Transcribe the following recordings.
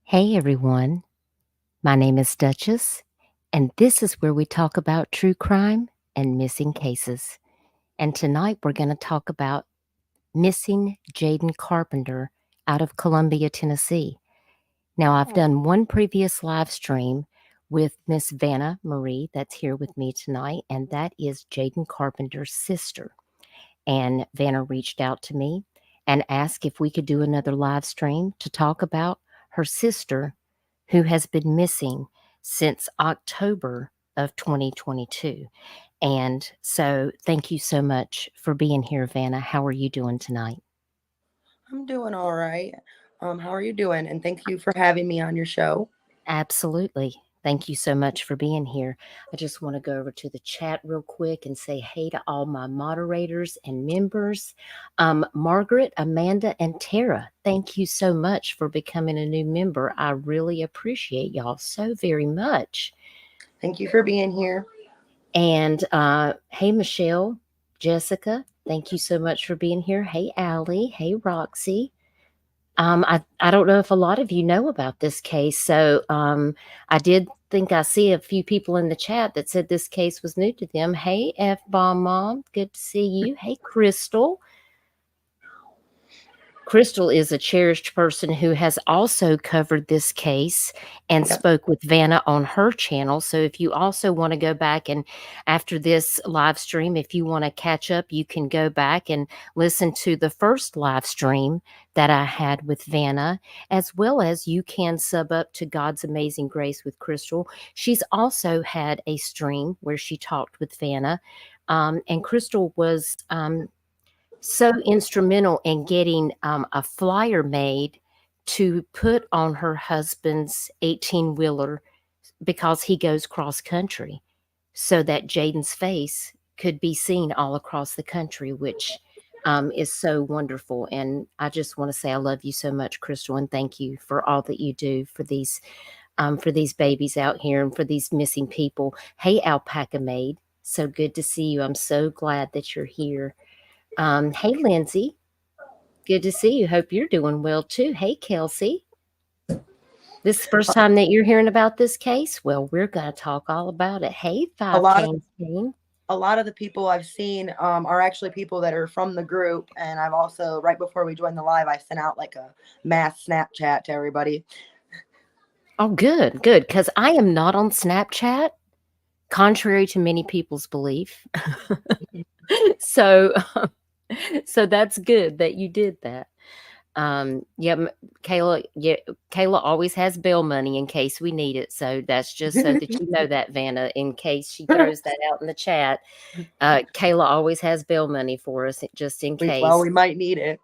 Hey everyone, my name is Dutchess, and this is where we talk about true crime and missing cases. And tonight we're going to talk about missing Jaden Carpenter out of Columbia, Tennessee. Now, I've done one previous live stream with Miss Vannah Marie that's here with me tonight, and that is Jaden Carpenter's sister. And Vannah reached out to me and asked if we could do another live stream to talk about her sister who has been missing since October of 2022. And so thank you so much for being here, Vannah. How are you doing tonight? I'm doing all right. How are you doing? And thank you for having me on your show. Absolutely. Thank you so much for being here. I just want to go over to the chat real quick and say hey to all my moderators and members. Margaret, Amanda, and Tara, thank you so much for becoming a new member. I really appreciate y'all so very much. Thank you for being here. And hey, Michelle, Jessica, thank you so much for being here. Hey, Allie. Hey, Roxy. I don't know if a lot of you know about this case. So I did think I see a few people in the chat that said this case was new to them. Hey, F-Bomb Mom, good to see you. Hey, Crystal. Crystal is a cherished person who has also covered this case and spoke with Vannah on her channel. So if you also want to go back and after this live stream, if you want to catch up, you can go back and listen to the first live stream that I had with Vannah, as well as you can sub up to God's Amazing Grace with Crystal. She's also had a stream where she talked with Vannah, and Crystal was so instrumental in getting a flyer made to put on her husband's 18-wheeler because he goes cross country, so that Jaden's face could be seen all across the country, which is so wonderful. And I just want to say I love you so much, Crystal, and thank you for all that you do for these babies out here and for these missing people. Hey, Alpaca Maid, so good to see you. I'm so glad that you're here. Hey, Lindsay, good to see you. Hope you're doing well too. Hey, Kelsey. This is the first time that you're hearing about this case? Well, we're going to talk all about it. Hey, A Five lot of Canes King. a lot of the people I've seen are actually people that are from the group, and I've also, right before we joined the live, I sent out like a mass Snapchat to everybody. Oh, good, good. Because I am not on Snapchat, contrary to many people's belief. so, so that's good that you did that. Yeah, Kayla. Yeah, Kayla always has bail money in case we need it. So that's just so that you know that, Vannah, in case she throws that out in the chat. Kayla always has bail money for us just in Well, case. we might need it.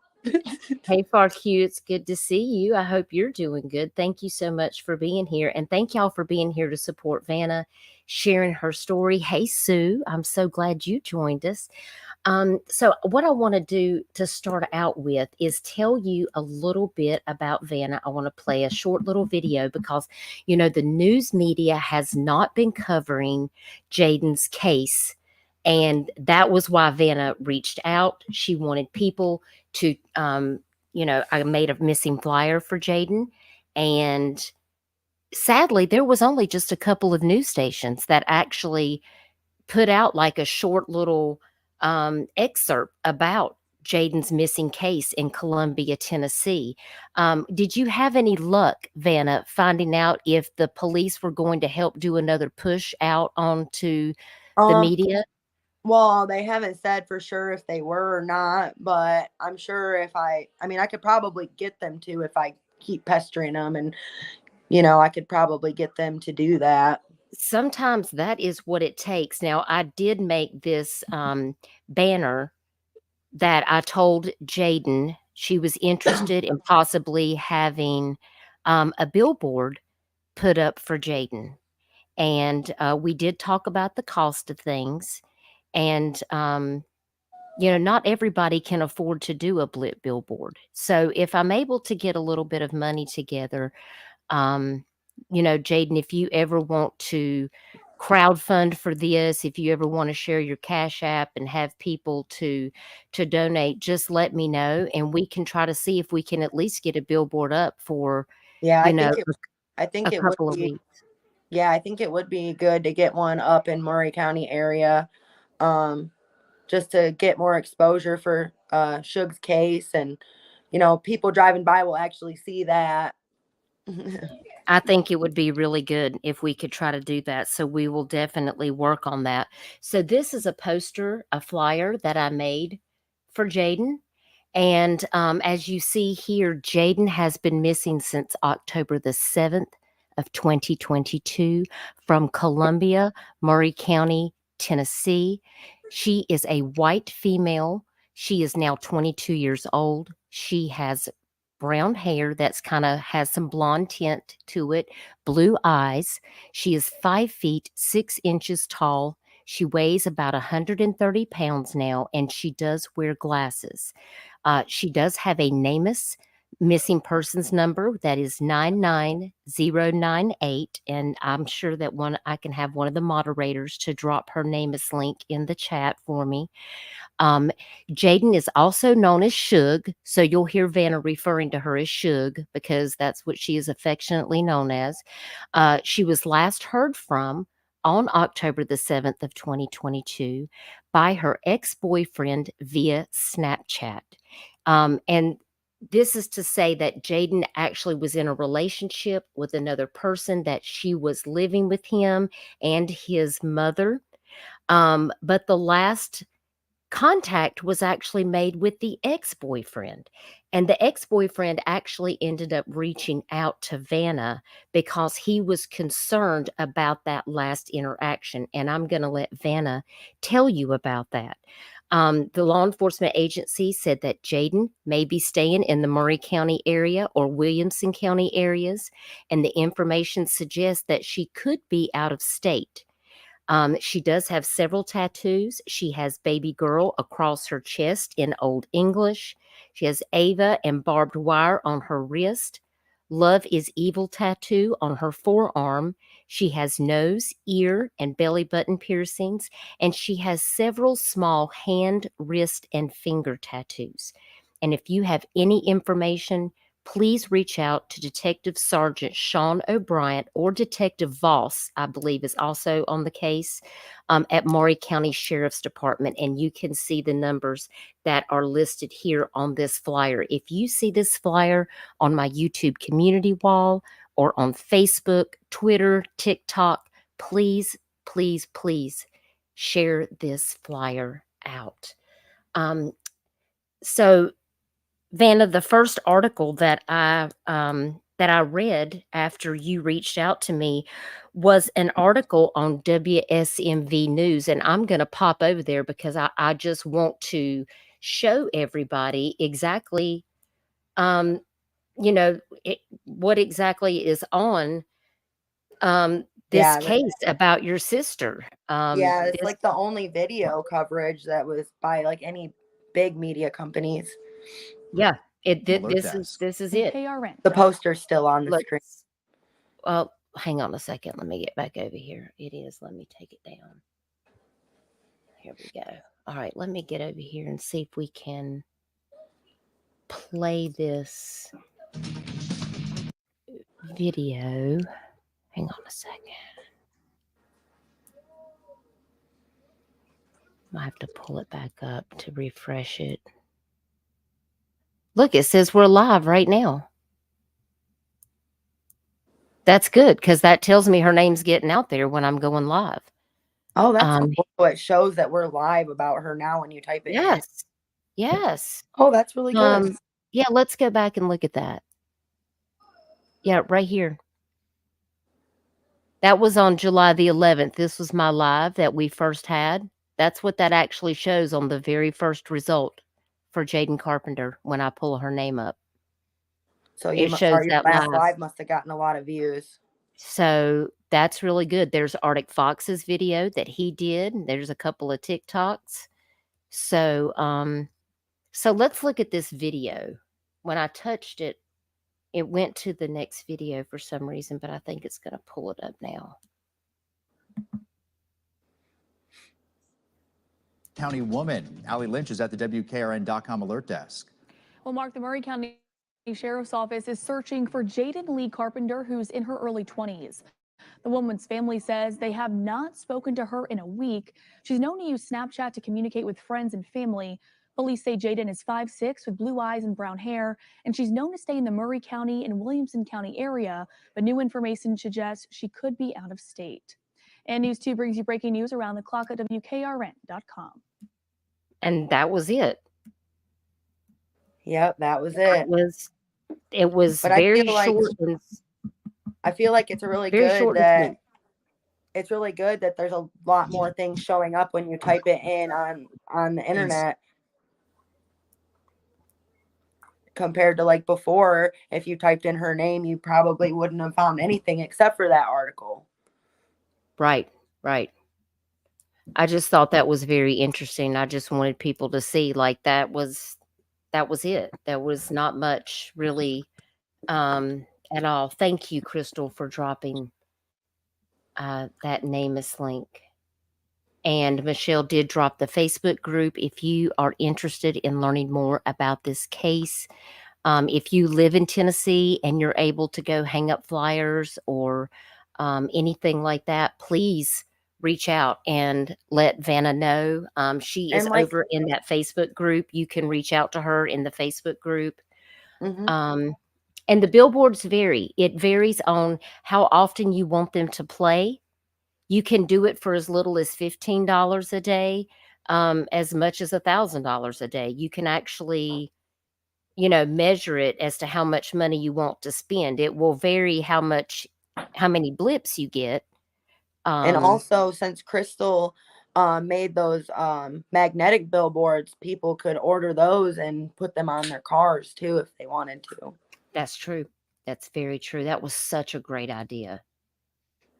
Hey, Far Q, it's good to see you. I hope you're doing good. Thank you so much for being here. And thank y'all for being here to support Vannah, sharing her story. Hey, Sue, I'm so glad you joined us. So, what I want to do to start out with is tell you a little bit about Vannah. I want to play a short little video because, the news media has not been covering Jaden's case. And that was why Vannah reached out. She wanted people to, I made a missing flyer for Jaden. And sadly, there was only just a couple of news stations that actually put out like a short little excerpt about Jaden's missing case in Columbia, Tennessee. Did you have any luck, Vannah, finding out if the police were going to help do another push out onto the Um, media? well, they haven't said for sure if they were or not, but I'm sure if I mean, I could probably get them to if I keep pestering them, and I could probably get them to do that. Sometimes that is what it takes. Now, I did make this banner that I told Jaden she was interested in possibly having a billboard put up for Jaden. And we did talk about the cost of things. And, not everybody can afford to do a blip billboard. So if I'm able to get a little bit of money together, um, Jaden, if you ever want to crowdfund for this, if you ever want to share your Cash App and have people to donate, just let me know, and we can try to see if we can at least get a billboard up for, Yeah, you know, I think a it would couple of be weeks. yeah, I think it would be good to get one up in Murray County area, um, just to get more exposure for Suge's case, and people driving by will actually see that. I think it would be really good if we could try to do that. So we will definitely work on that. So this is a poster, a flyer that I made for Jaden. And as you see here, Jaden has been missing since October the 7th of 2022 from Columbia, Murray County, Tennessee. She is a white female. She is now 22 years old. She has brown hair that's kind of has some blonde tint to it, blue eyes. She is 5 feet 6 inches tall. She weighs about 130 pounds now, and she does wear glasses. She does have a NAMUS missing persons number that is 99098, and I'm sure that I can have one of the moderators to drop her NAMUS link in the chat for me. Um, Jaden is also known as Suge, so you'll hear Vannah referring to her as Suge because that's what she is affectionately known as. She was last heard from on October the 7th of 2022 by her ex-boyfriend via Snapchat. And this is to say that Jaden actually was in a relationship with another person, that she was living with him and his mother. But the last contact was actually made with the ex-boyfriend, and the ex-boyfriend actually ended up reaching out to Vannah because he was concerned about that last interaction, and I'm going to let Vannah tell you about that. The law enforcement agency said that Jaden may be staying in the Murray County area or Williamson County areas, and the information suggests that she could be out of state. She does have several tattoos. She has baby girl across her chest in Old English. She has Ava and barbed wire on her wrist. Love is evil tattoo on her forearm. She has nose, ear, and belly button piercings, and she has several small hand, wrist, and finger tattoos. And if you have any information, please reach out to Detective Sergeant Sean O'Brien or Detective Voss, I believe is also on the case, at Maury County Sheriff's Department. And you can see the numbers that are listed here on this flyer. If you see this flyer on my YouTube community wall or on Facebook, Twitter, TikTok, please, please, please share this flyer out. So Vannah, the first article that I read after you reached out to me was an article on WSMV News, and I'm going to pop over there because I just want to show everybody exactly, um, what exactly is on this Yeah, case about your sister. yeah, it's This, like the only video coverage that was by like any big media companies. yeah, Alert desk. this is it. The poster's still on the screen. Let's Well, hang on a second. Let me get back over here. It is. Let me take it down. Here we go. All right, let me get over here and see if we can play this video. Hang on a second. I have to pull it back up to refresh it. Look, it says we're live right now. That's good because that tells me her name's getting out there when I'm going live. Oh, that's cool. So it shows that we're live about her now when you type it in. Yes. Yes. Oh, that's really good. Yeah, let's go back and look at that. Yeah, right here. That was on July the 11th. This was my live that we first had. That's what that actually shows on the very first result for Jaden Carpenter when I pull her name up. So your last live must have gotten a lot of views. So that's really good. There's Arctic Fox's video that he did. There's a couple of TikToks. So let's look at this video. When I touched it, it went to the next video for some reason, but I think it's going to pull it up now. County woman Allie Lynch is at the WKRN.com alert desk. Well, Mark, the Murray County Sheriff's Office is searching for Jaden Leigh Carpenter, who's in her early 20s. The woman's family says they have not spoken to her in a week. She's known to use Snapchat to communicate with friends and family. Police say Jaden is 5'6" with blue eyes and brown hair, and she's known to stay in the Murray County and Williamson County area, but new information suggests she could be out of state. And News 2 brings you breaking news around the clock at WKRN.com. And that was it. Yep, that was it. It was very short. I feel like it's really good that it's really good that there's a lot more things showing up when you type it in on the internet compared to like before. If you typed in her name, you probably wouldn't have found anything except for that article. Right. I just thought that was very interesting. I just wanted people to see like that was it. There was not much really at all. Thank you, Crystal, for dropping that NAMUS link. And Michelle did drop the Facebook group. If you are interested in learning more about this case, if you live in Tennessee and you're able to go hang up flyers or anything like that, please reach out and let Vannah know. She is over in that Facebook group. You can reach out to her in the Facebook group. Mm-hmm. And the billboards vary. It varies on how often you want them to play. You can do it for as little as $15 a day, as much as $1,000 a day. You can actually, measure it as to how much money you want to spend. It will vary how many blips you get. And also, since Crystal made those magnetic billboards. People could order those and put them on their cars too if they wanted to. That's true. That's very true. That was such a great idea.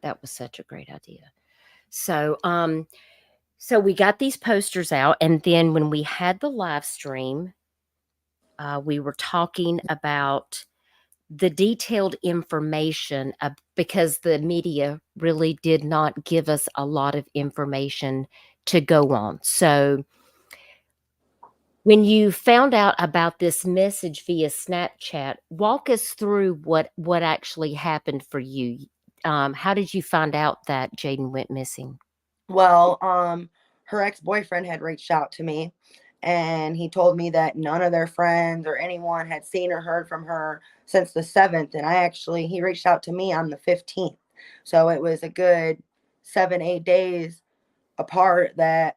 That was such a great idea. So, so we got these posters out, and then when we had the live stream, we were talking about the detailed information because the media really did not give us a lot of information to go on. So, when you found out about this message via Snapchat, walk us through what actually happened for you. How did you find out that Jaden went missing? Well, her ex-boyfriend had reached out to me, and he told me that none of their friends or anyone had seen or heard from her since the 7th. And he reached out to me on the 15th. So it was a good 7, 8 days apart that,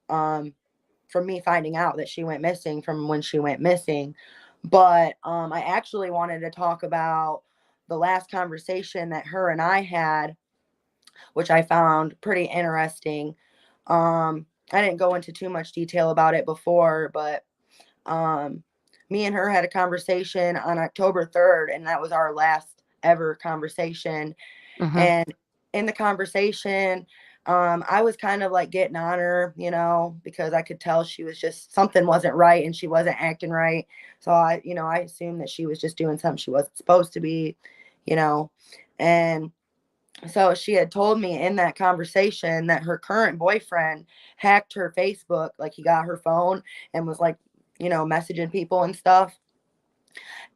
from me finding out that she went missing from when she went missing. But I actually wanted to talk about the last conversation that her and I had, which I found pretty interesting. I didn't go into too much detail about it before, but me and her had a conversation on October 3rd, and that was our last ever conversation. Mhm. And in the conversation, I was kind of like getting on her, because I could tell she was just something wasn't right and she wasn't acting right. So I assumed that she was just doing something she wasn't supposed to be, and so she had told me in that conversation that her current boyfriend hacked her Facebook, like he got her phone and was like, messaging people and stuff.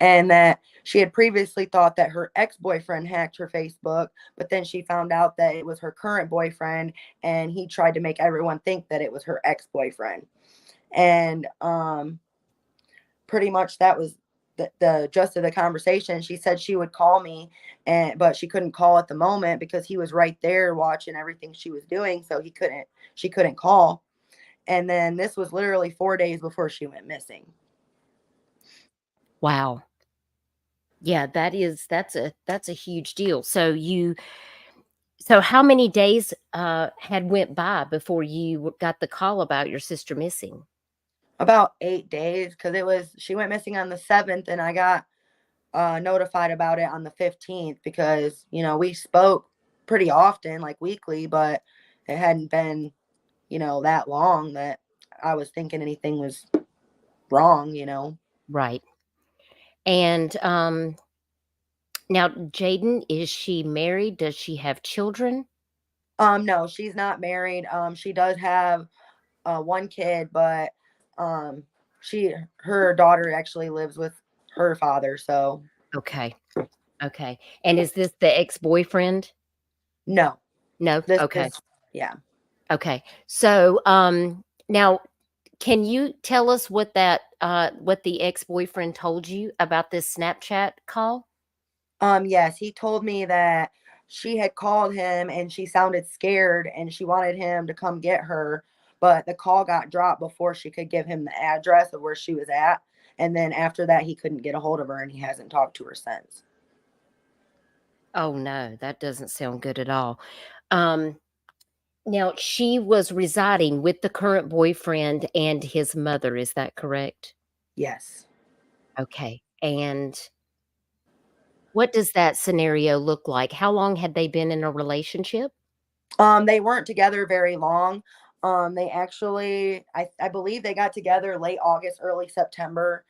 And that she had previously thought that her ex-boyfriend hacked her Facebook, but then she found out that it was her current boyfriend, and he tried to make everyone think that it was her ex-boyfriend. And pretty much that was the gist of the conversation. She said she would call me, but she couldn't call at the moment because he was right there watching everything she was doing, so she couldn't call. And then this was literally 4 days before she went missing. Wow. Yeah, that's a huge deal. So how many days had went by before you got the call about your sister missing? About 8 days, because she went missing on the 7th, and I got notified about it on the 15th because we spoke pretty often, like weekly, but it hadn't been that long that I was thinking anything was wrong. Right. And now Jaden, is she married? Does she have children? No, she's not married. She does have one kid, but her daughter actually lives with her father, so Okay. Okay. And is this the ex-boyfriend? no. No? This Okay. is Yeah. Okay. So, now can you tell us what the ex-boyfriend told you about this Snapchat call? Yes, he told me that she had called him and she sounded scared and she wanted him to come get her, but the call got dropped before she could give him the address of where she was at. And then after that, he couldn't get a hold of her and he hasn't talked to her since. Oh, no, that doesn't sound good at all. Um, Now she was residing with the current boyfriend and his mother, is that correct? Yes. Okay. And what does that scenario look like? How long had they been in a relationship? They weren't together very long. They actually, I believe they got together late August, early September,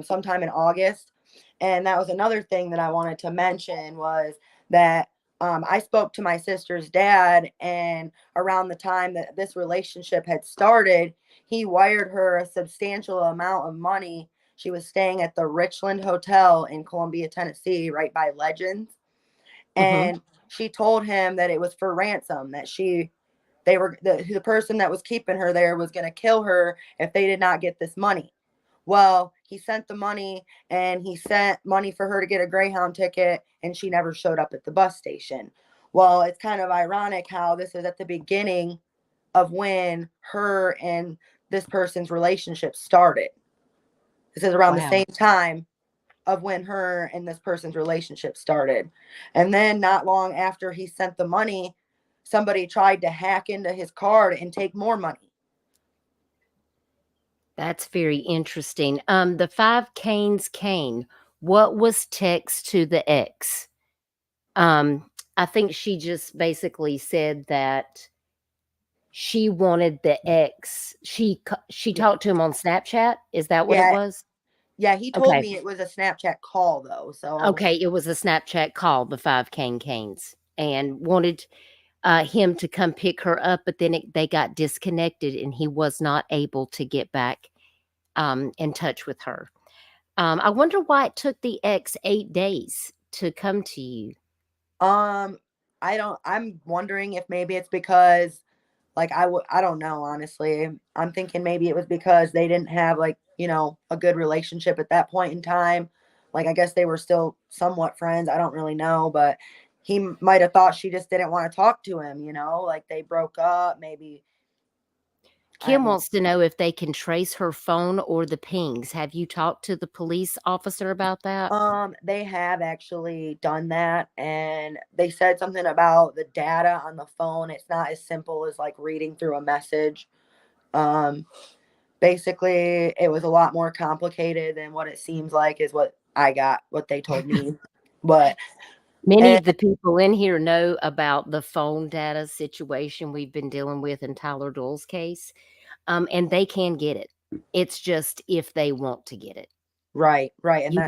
sometime in August. And that was another thing that I wanted to mention was that I spoke to my sister's dad, and around the time that this relationship had started, he wired her a substantial amount of money. She was staying at the Richland Hotel in Columbia, Tennessee, right by Legends. Mhm. And she told him that it was for ransom, that the person that was keeping her there was going to kill her if they did not get this money. Well, he sent the money, and he sent money for her to get a Greyhound ticket, and she never showed up at the bus station. Well, it's kind of ironic how this is at the beginning of when her and this person's relationship started. This is around the Wow. same time of when her and this person's relationship started. And then not long after he sent the money, somebody tried to hack into his card and take more money. That's very interesting. The 5 Canes cane, what was text to the ex? I think she just basically said that she wanted the ex. She Yeah. talked to him on Snapchat. Is that what it Yeah. was? Yeah, he told Okay. me it was a Snapchat call though. So Okay, it was a Snapchat call, the 5 canes, and wanted him to come pick her up, but then they got disconnected and he was not able to get back in touch with her. I wonder why it took the ex 8 days to come to you. I'm wondering if maybe it's because like I don't know, honestly. I'm thinking maybe it was because they didn't have like, a good relationship at that point in time. Like I guess they were still somewhat friends. I don't really know, but he might have thought she just didn't want to talk to him, like they broke up, maybe. I have Kim no wants to know if they can trace her phone or the pings. Have you talked to the police officer about that? They have actually done that, and they said something about the data on the phone. It's not as simple as like reading through a message. Basically, it was a lot more complicated than what it seems like is what what they told me. But Many and of the people in here know about the phone data situation we've been dealing with in Tyler Doyle's case, and they can get it. It's just if they want to get it. right, and You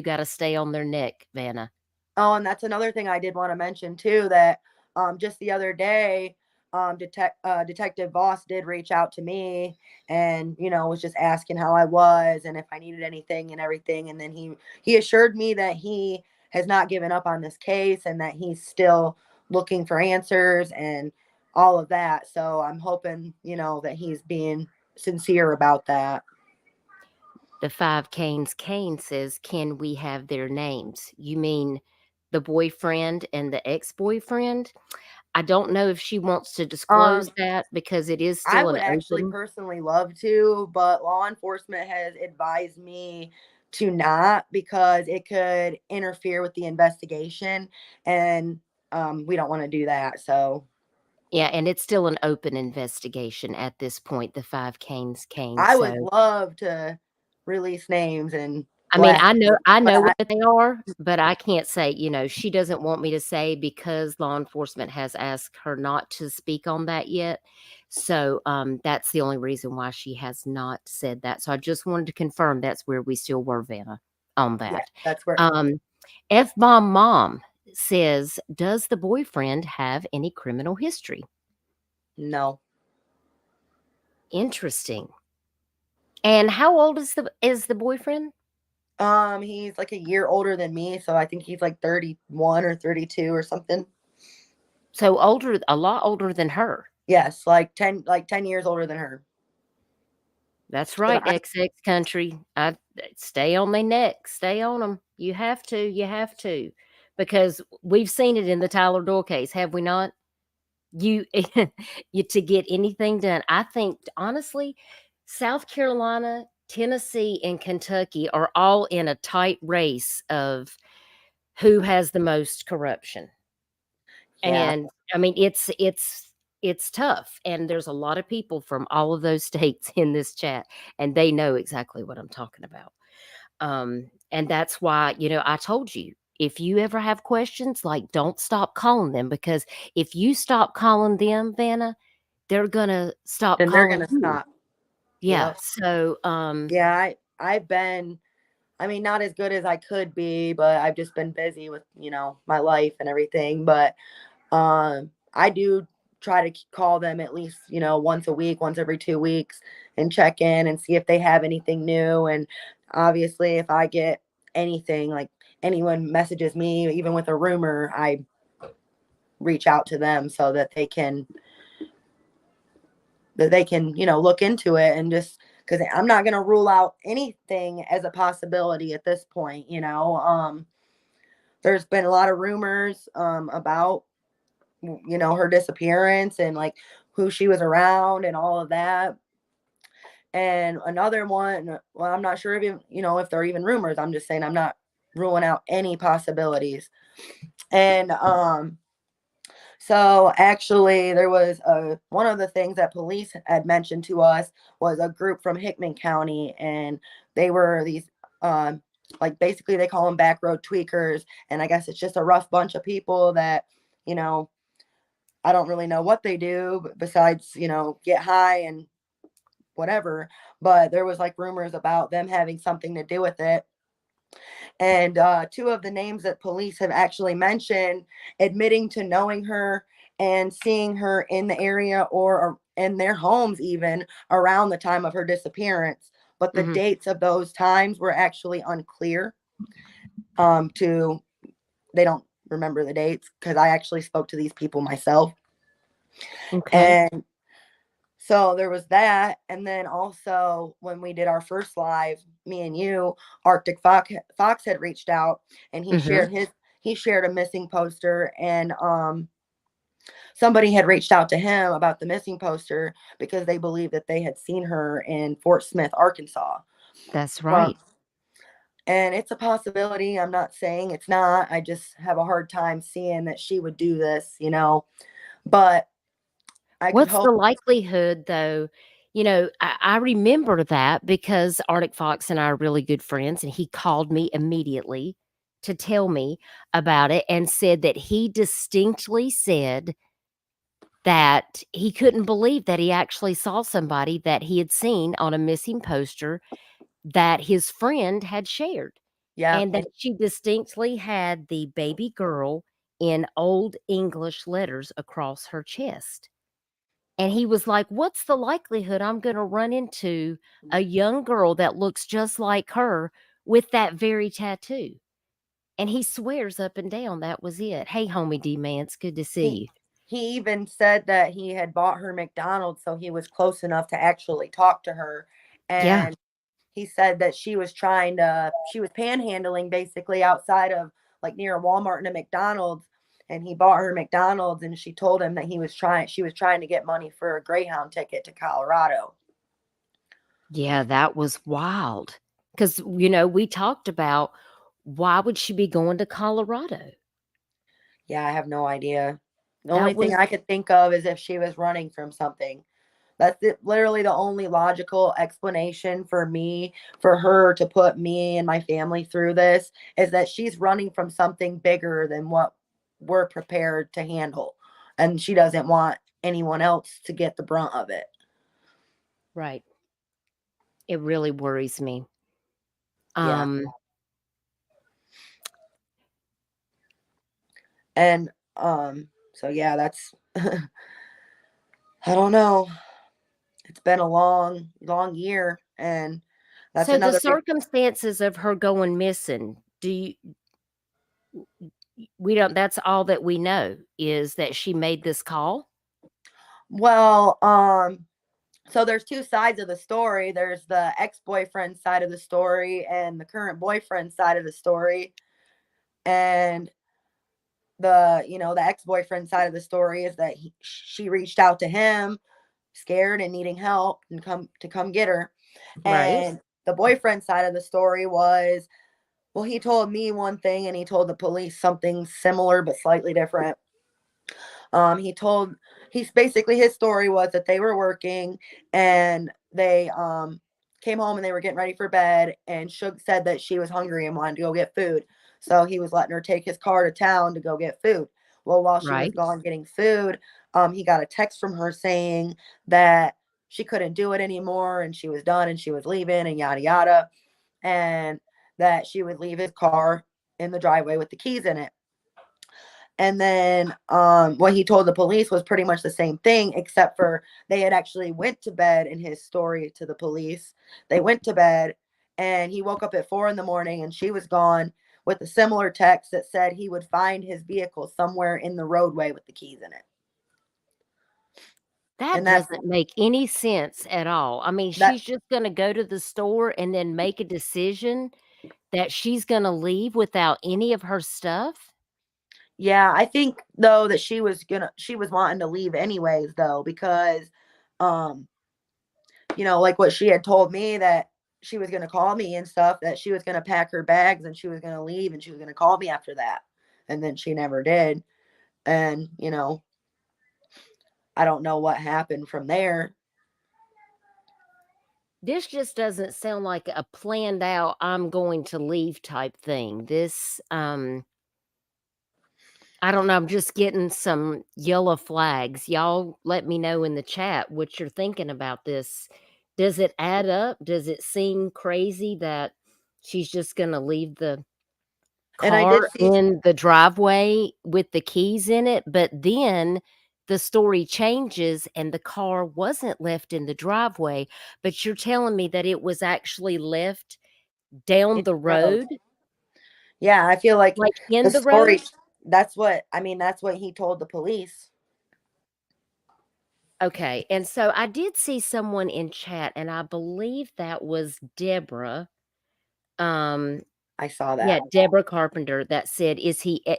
gotta stay on their neck, Vannah. oh, and that's another thing I did want to mention too, that just the other day, Detective Voss did reach out to me and, was just asking how I was and if I needed anything and everything. And then he assured me that he has not given up on this case and that he's still looking for answers and all of that. So I'm hoping, that he's being sincere about that. The 5 Canes cane says, "Can we have their names?" You mean the boyfriend and the ex-boyfriend? I don't know if she wants to disclose Um, that because it is I still an would actually open. personally love to, but law enforcement has advised me to not because it could interfere with the investigation, and we don't want to do that. So Yeah, and it's still an open investigation at this point, the 5 Canes cane, I would so love to release names and I mean, blast, I but know what they are, but I can't say, she doesn't want me to say because law enforcement has asked her not to speak on that yet. So, that's the only reason why she has not said that. So I just wanted to confirm that's where we still were, Vanna, on yeah, that. that's where F-bomb mom says, "Does the boyfriend have any criminal history?" no. Interesting. And how old is the boyfriend? He's like a year older than me, so I think he's like 31 or 32 or something. So a lot older than her. Yes, like 10 years older than her. That's So right, XX country. I stay on their neck, stay on them. You have to, because we've seen it in the Tyler Doyle case, have we not? You, you to get anything done. I think honestly, South Carolina, Tennessee, and Kentucky are all in a tight race of who has the most corruption. yeah. And I mean, it's tough, and there's a lot of people from all of those states in this chat, and they know exactly what I'm talking about. And that's why, I told you, if you ever have questions, like, don't stop calling them, because if you stop calling them, Vanna, they're gonna stop Then they're calling gonna you. stop. Yeah. Yep. So, Yeah, I've been, I mean, not as good as I could be, but I've just been busy with, my life and everything. But I do try to call them at least, once a week, once every 2 weeks, and check in and see if they have anything new. And obviously, if I get anything, like anyone messages me, even with a rumor, I reach out to them so that they can look into it, and just because I'm not going to rule out anything as a possibility at this point. There's been a lot of rumors about her disappearance and like who she was around and all of that. And another one, well, I'm not sure even if they're even rumors. I'm just saying I'm not ruling out any possibilities. And So actually, there was one of the things that police had mentioned to us was a group from Hickman County, and they were these like basically they call them back road tweakers, and I guess it's just a rough bunch of people that, you know, I don't really know what they do besides, you know, get high and whatever. But there was like rumors about them having something to do with it. And two of the names that police have actually mentioned admitting to knowing her and seeing her in the area or in their homes even around the time of her disappearance. But the dates of those times were actually unclear. They don't remember the dates because I actually spoke to these people myself. Okay. And so there was that. And then also when we did our first live, me and you, Arctic Fox had reached out, and he shared a missing poster, and somebody had reached out to him about the missing poster because they believed that they had seen her in Fort Smith, Arkansas. That's Well, right. and it's a possibility. I'm not saying it's not. I just have a hard time seeing that she would do this, you know. But I could What's hope. the likelihood, though? You know, I remember that because Arctic Fox and I are really good friends, and he called me immediately to tell me about it and said that he distinctly said that he couldn't believe that he actually saw somebody that he had seen on a missing poster that his friend had shared, Yeah. and that she distinctly had the baby girl in Old English letters across her chest. And he was like, "What's the likelihood I'm gonna run into a young girl that looks just like her with that very tattoo?" And he swears up and down that was it. Hey, homie D-Man, it's good to see He you. he even said that he had bought her McDonald's, so he was close enough to actually talk to her. Yeah. And he said that she was panhandling basically outside of like near a Walmart and a McDonald's. And he bought her McDonald's, and she told him that she was trying to get money for a Greyhound ticket to Colorado. Yeah, that was wild. Because you know, we talked about why would she be going to Colorado? Yeah, I have no idea. The only That thing was I could think of is if she was running from something. Literally the only logical explanation for me, for her to put me and my family through this, is that she's running from something bigger than what we're prepared to handle. And she doesn't want anyone else to get the brunt of it. right. It really worries me. Yeah. Um, And so yeah, that's I don't know. It's been a long, long year, and that's so the another big. circumstances of her going missing, do you we don't that's all that we know is that she made this call? Well, so there's two sides of the story. There's the ex-boyfriend side of the story and the current boyfriend side of the story. And the ex-boyfriend side of the story is that she reached out to him scared and needing help and come get her. Right. And the boyfriend side of the story was, well, he told me one thing and he told the police something similar but slightly different. He told he's basically his story was that they were working, and they came home and they were getting ready for bed, and Shug said that she was hungry and wanted to go get food. So he was letting her take his car to town to go get food. Well, while she was Right. gone getting food, he got a text from her saying that she couldn't do it anymore and she was done and she was leaving and yada yada, and that she would leave his car in the driveway with the keys in it. And then what he told the police was pretty much the same thing, except for they had actually went to bed in his story to the police. They went to bed, and he woke up at 4 in the morning and she was gone, with a similar text that said he would find his vehicle somewhere in the roadway with the keys in it. That And that's doesn't make any sense at all. I mean, that. she's just gonna go to the store and then make a decision that she's gonna leave without any of her stuff? Yeah, I think though that she was wanting to leave anyways though, because um like what she had told me, that she was going to call me and stuff, that she was going to pack her bags and she was going to leave and she was going to call me after that. And then she never did. And, I don't know what happened from there. This just doesn't sound like a planned out, I'm going to leave type thing. This, I don't know, I'm just getting some yellow flags. Y'all let me know in the chat what you're thinking about this. Does it add up? Does it seem crazy that she's just gonna leave the And I did car see, in the driveway with the keys in it? But then the story changes and the car wasn't left in the driveway, but you're telling me that it was actually left down in the the road. road, Yeah, I feel like like the in the road? story, that's what, I mean, that's what he told the police. Okay, and so I did see someone in chat, and I believe that was Deborah. Um, I saw yeah, that. Deborah Carpenter that said, is the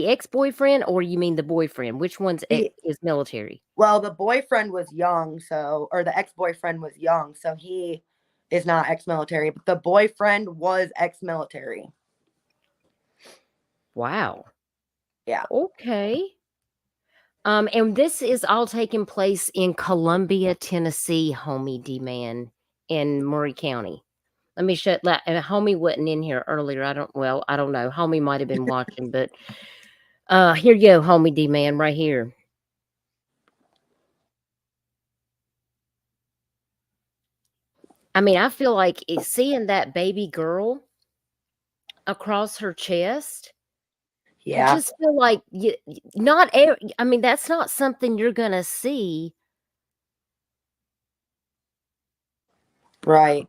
ex-boyfriend, or you mean the boyfriend? Which one's The is military? Well, the boyfriend was young, so, or the ex-boyfriend was young, so he is not ex-military, but the boyfriend was ex-military. Wow. Yeah. Okay. And this is all taking place in Columbia, Tennessee, homie D-man in Maury County. Let me shut that. And homie wasn't in here earlier. I don't know. Homie might have been watching, but here you go, homie D-man, right here. I mean, I feel like seeing that baby girl across her chest, I Yeah. just feel like I mean, that's not something you're gonna see Right.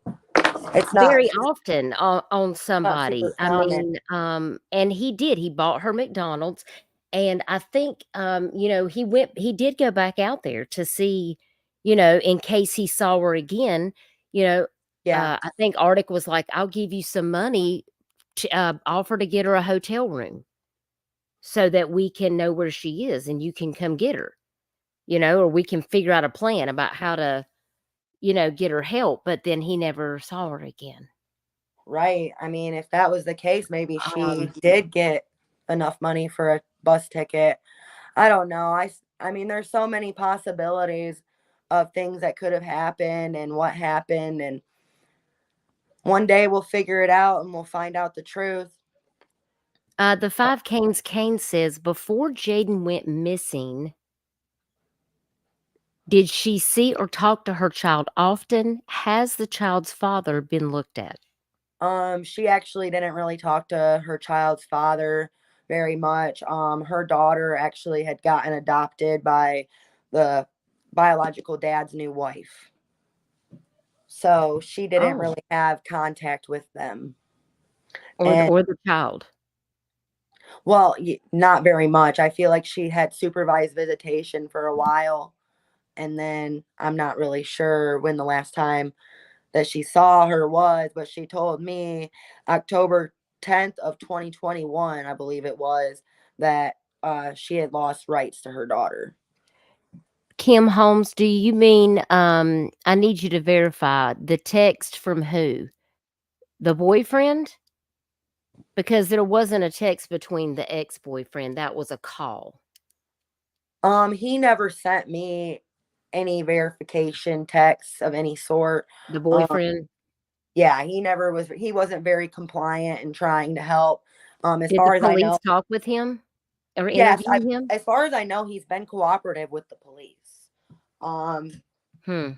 It's not very often on not super somebody. I common. mean, and he bought her McDonald's, and I think, he did go back out there to see, in case he saw her again, you know, Yeah. I think Arctic was like, "I'll give you some money to offer to get her a hotel room so that we can know where she is and you can come get her, or we can figure out a plan about how to, get her help." But then he never saw her again. Right. I mean, if that was the case, maybe she Um, did get enough money for a bus ticket. I don't know. I mean, there's so many possibilities of things that could have happened and what happened, and one day we'll figure it out and we'll find out the truth. the Five Canes Kane says, before Jaden went missing, did she see or talk to her child often? Has the child's father been looked at? She actually didn't really talk to her child's father very much. Her daughter actually had gotten adopted by the biological dad's new wife. So she didn't Oh, really have contact with them. or And or the child. well, not very much. I feel like she had supervised visitation for a while, and then I'm not really sure when the last time that she saw her was, but she told me October 10th of 2021, I believe it was, that she had lost rights to her daughter. Kim Holmes, do you mean, I need you to verify the text from who? The boyfriend? Because there wasn't a text between the ex-boyfriend, that was a call. He never sent me any verification texts of any sort. The Um, boyfriend? yeah, he wasn't very compliant in trying to help. As Did the far as I know, police talk with him or yes, interview him? as far as I know, he's been cooperative with the police. Um, Hmm.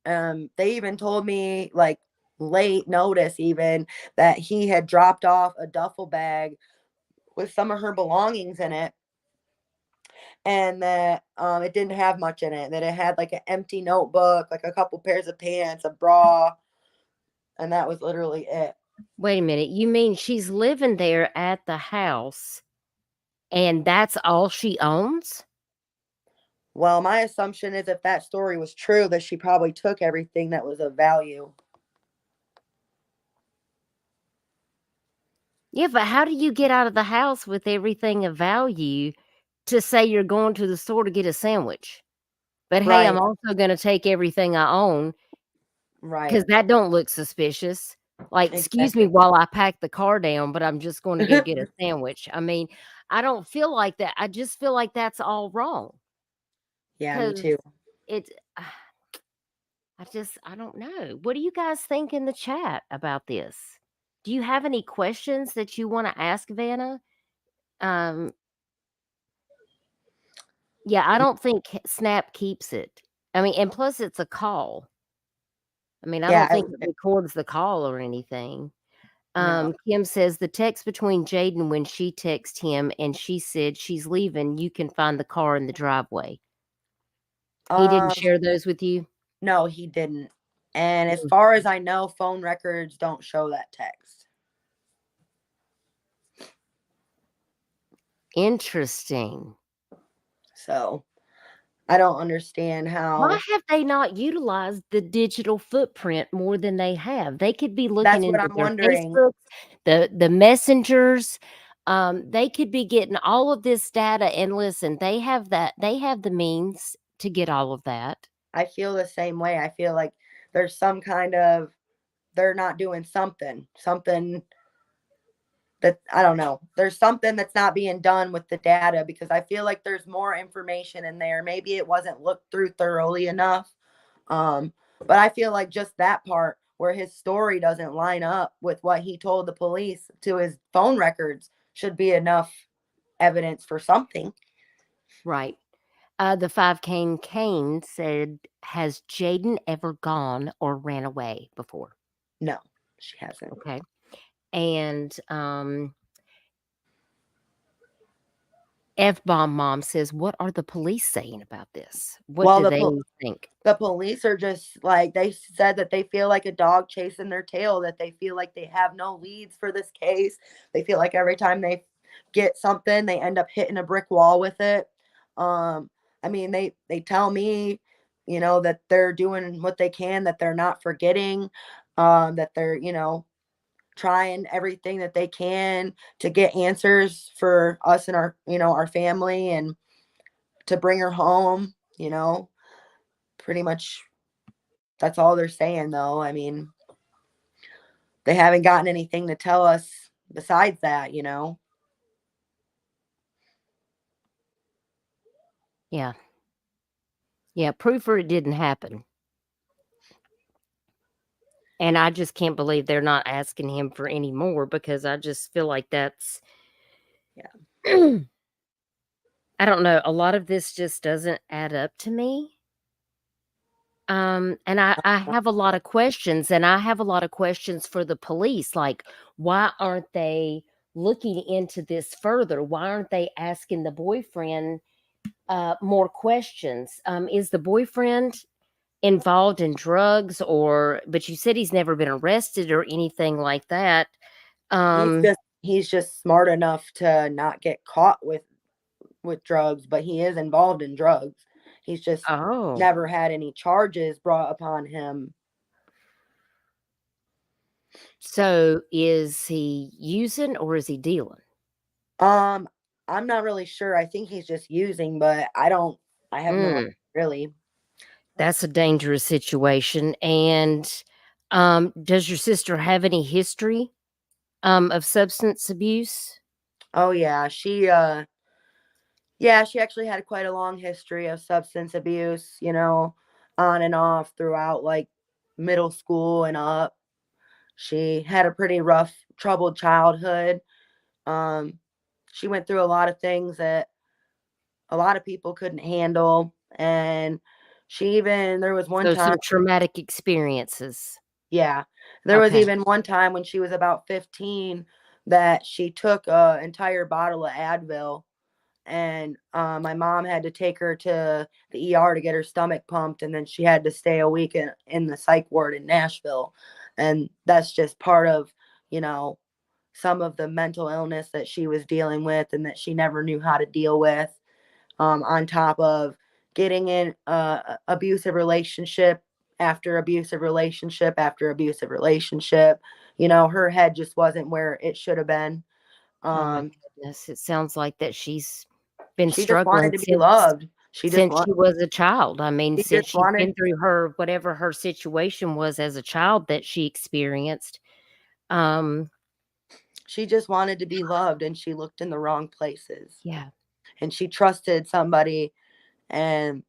they even told me, like, late notice even, that he had dropped off a duffel bag with some of her belongings in it, and that it didn't have much in it, that it had like an empty notebook, like a couple pairs of pants, a bra, and that was literally it. Wait a minute, you mean she's living there at the house and that's all she owns? Well, my assumption is if that story was true, that she probably took everything that was of value. Yeah, but how do you get out of the house with everything of value to say you're going to the store to get a sandwich? But hey, I'm Right, also gonna take everything I own right. because that don't look suspicious. Like, excuse me Exactly. while I pack the car down, but I'm just going to go get a sandwich. I mean, I don't feel like that. I just feel like that's all wrong Yeah, me because too. it's. I don't know. What do you guys think in the chat about this? Do you have any questions that you want to ask Vannah? Um, yeah, I don't think Snap keeps it. I mean, and plus it's a call. I mean, I don't Yeah, think it records the call or anything. no. Kim says the text between Jaden when she texted him and she said she's leaving, you can find the car in the driveway. He didn't Um, share those with you? no, he didn't. And as Mm, far as I know, phone records don't show that text. interesting. So I don't understand Why how. have they not utilized the digital footprint more than they have? They could be looking That's what into I'm their wondering. Facebooks, the messengers. They could be getting all of this data and listen, they have the means to get all of that. I feel the same way. I feel like there's some kind of, they're not doing something that, I don't know. There's something that's not being done with the data because I feel like there's more information in there. Maybe it wasn't looked through thoroughly enough. Um, but I feel like just that part where his story doesn't line up with what he told the police to his phone records should be enough evidence for something. Right. The 5 Kane said, "Has Jaden ever gone or ran away before?" No, she hasn't. Okay. And F Bomb Mom says, "What are the police saying about this? What Well, do they think?" the police are just like, they said that they feel like a dog chasing their tail, that they feel like they have no leads for this case. They feel like every time they get something, they end up hitting a brick wall with it. Um, I mean, they tell me, that they're doing what they can, that they're not forgetting, that they're, trying everything that they can to get answers for us and our family and to bring her home, pretty much that's all they're saying though. I mean, they haven't gotten anything to tell us besides that. Yeah. Yeah, proof or it didn't happen. And I just can't believe they're not asking him for any more because I just feel like that's Yeah. I don't know, a lot of this just doesn't add up to me. And I have a lot of questions, and I have a lot of questions for the police, like, why aren't they looking into this further? Why aren't they asking the boyfriend, more questions? Is the boyfriend involved in drugs but you said he's never been arrested or anything like that. He's Um, just he's just smart enough to not get caught with drugs, but he is involved in drugs. He's just oh, never had any charges brought upon him. so is he using or is he dealing? Um, I'm not really sure. I think he's just using, but I have no idea, Mm, really. that's a dangerous situation. And does your sister have any history of substance abuse? Oh she actually had quite a long history of substance abuse, on and off throughout like middle school and up. She had a pretty rough, troubled childhood. Um, she went through a lot of things that a lot of people couldn't handle. And there was one So time, some traumatic experiences. yeah, there was Okay. even one time when she was about 15 that she took an entire bottle of Advil. And my mom had to take her to the ER to get her stomach pumped, and then she had to stay a week in the psych ward in Nashville. And that's just part of, some of the mental illness that she was dealing with and that she never knew how to deal with. On top of getting in abusive relationship after abusive relationship after abusive relationship. Her head just wasn't where it should have been. Oh my Um, goodness. It sounds like that she's been she just struggling wanted to be loved. since she was a child. I mean, She just since she's wanted been through her whatever her situation was as a child that she experienced. She just wanted to be loved, and she looked in the wrong places. Yeah. And she trusted somebody, and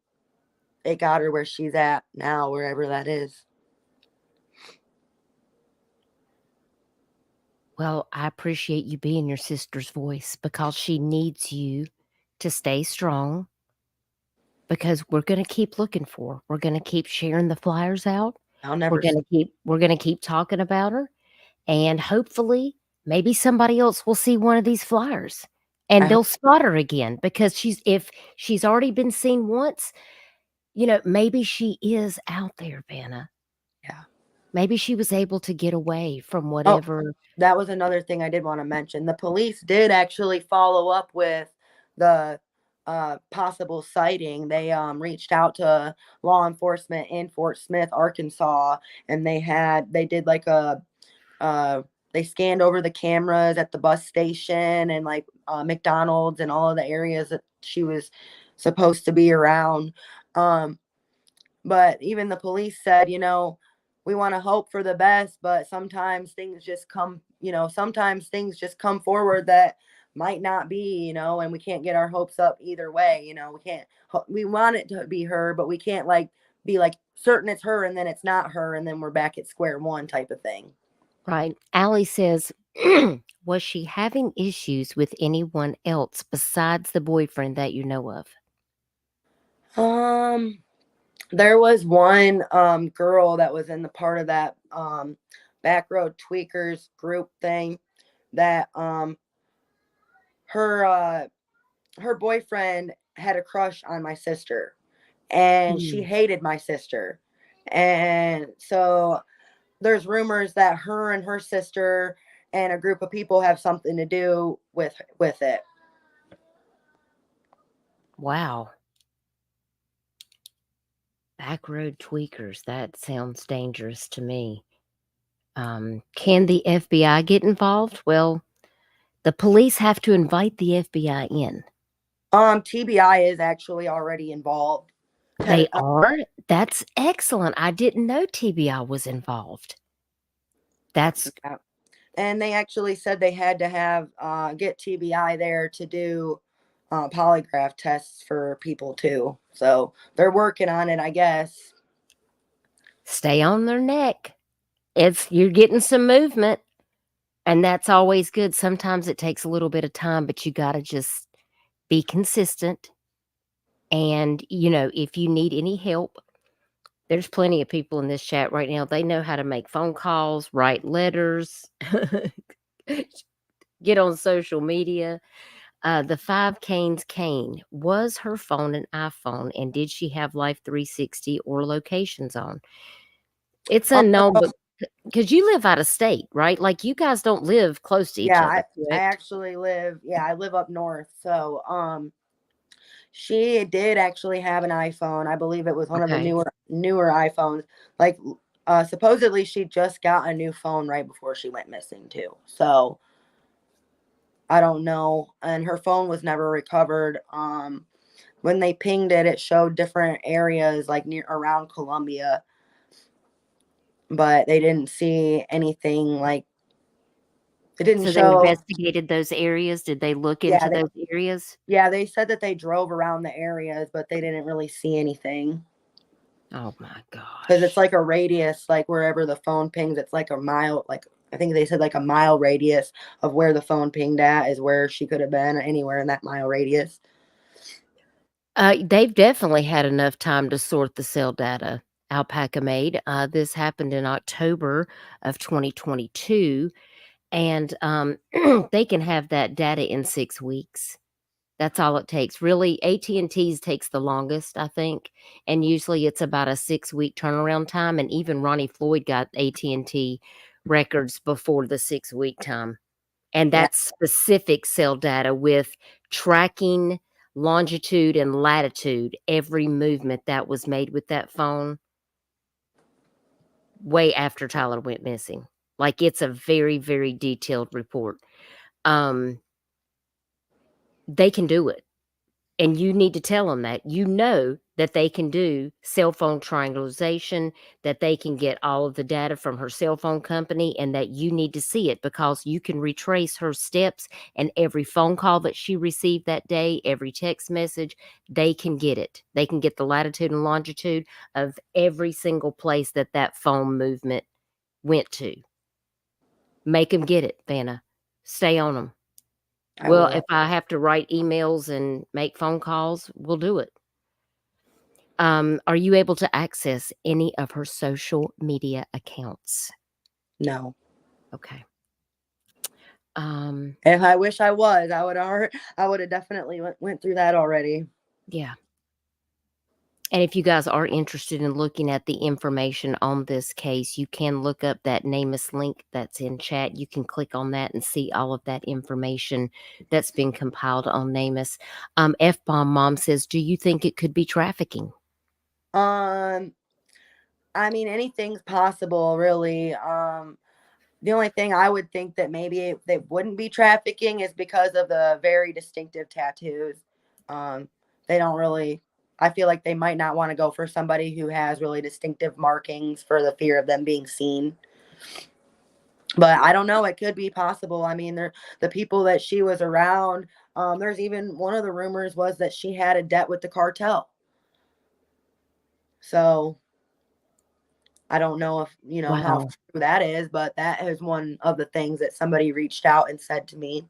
it got her where she's at now, wherever that is. Well, I appreciate you being your sister's voice because she needs you to stay strong, because we're going to keep looking for her. We're going to keep sharing the flyers out. I'll never We're going to keep talking about her, and hopefully maybe somebody else will see one of these flyers and I they'll hope, spot her again, because if she's already been seen once, maybe she is out there, Vannah. yeah. Maybe she was able to get away from Oh, whatever. that was another thing I did want to mention. The police did actually follow up with the possible sighting. They reached out to law enforcement in Fort Smith, Arkansas, and they did like they scanned over the cameras at the bus station and like McDonald's and all of the areas that she was supposed to be around. But even the police said, we want to hope for the best, but sometimes things just come forward that might not be, and we can't get our hopes up either way. We want it to be her, but we can't be like certain it's her and then it's not her. And then we're back at square one type of thing. Right. Allie says, was she having issues with anyone else besides the boyfriend that you know of? There was one girl that was in the part of that back road tweakers group thing that her boyfriend had a crush on my sister, and she hated my sister. And so there's rumors that her and her sister and a group of people have something to do with it. Wow. Back road tweakers. That sounds dangerous to me. Can the FBI get involved? Well, the police have to invite the FBI in. TBI is actually already involved. They are? That's excellent. I didn't know TBI was involved. That's Yeah. And they actually said they had to have get TBI there to do polygraph tests for people too. So they're working on it, I guess. stay on their neck. You're getting some movement, and that's always good. Sometimes it takes a little bit of time, but you got to just be consistent. And, if you need any help, there's plenty of people in this chat right now. They know how to make phone calls, write letters, get on social media. The 5 Canes cane, was her phone an iPhone, and did she have Life 360 or locations on? It's unknown, but because you live out of state, right? Like, you guys don't live close to each Yeah, other, I correct? actually I live up north. So she did actually have an iPhone. I believe it was one of the Okay. newer iPhones. Like supposedly she just got a new phone right before she went missing too. So I don't know. And her phone was never recovered. When they pinged it, it showed different areas like near around Columbia, but they didn't see anything like it didn't So they show. investigated those areas? Did they look Yeah, into those areas? they said that they drove around the areas, but they didn't really see anything. Oh my Because it's gosh. like a radius, like wherever the phone pings, it's like a mile, like I think they said like a mile radius of where the phone pinged at is where she could have been, anywhere in that mile radius. They've definitely had enough time to sort the cell data Alpaca made. This happened in October of 2022, and they can have that data in 6 weeks. That's all it takes. Really, AT&T's takes the longest, I think, and usually it's about a 6-week turnaround time, and even Ronnie Floyd got AT&T records before the 6-week time. And Yeah. that's specific cell data with tracking longitude and latitude, every movement that was made with that phone way after Tyler went missing. Like, it's a very, very detailed report. They can do it. And you need to tell them that. that they can do cell phone triangulation, that they can get all of the data from her cell phone company, and that you need to see it because you can retrace her steps and every phone call that she received that day, every text message, they can get it. They can get the latitude and longitude of every single place that that phone movement went to. Make them get it, Vannah. Stay on them. I Well, will. if I have to write emails and make phone calls, we'll do it. Are you able to access any of her social media accounts? No. Okay. If I wish I was, I would have definitely went through that already. Yeah. And if you guys are interested in looking at the information on this case, you can look up that NAMUS link that's in chat. You can click on that and see all of that information that's been compiled on NAMUS. F-Bomb Mom says, do you think it could be trafficking? I mean, anything's possible, really. The only thing I would think that maybe they wouldn't be trafficking is because of the very distinctive tattoos. They don't really, I feel like they might not want to go for somebody who has really distinctive markings for the fear of them being seen. But I don't know. It could be possible. I mean, the people that she was around, there's even one of the rumors was that she had a debt with the cartel. So I don't know if, how Wow. true that is, but that is one of the things that somebody reached out and said to me.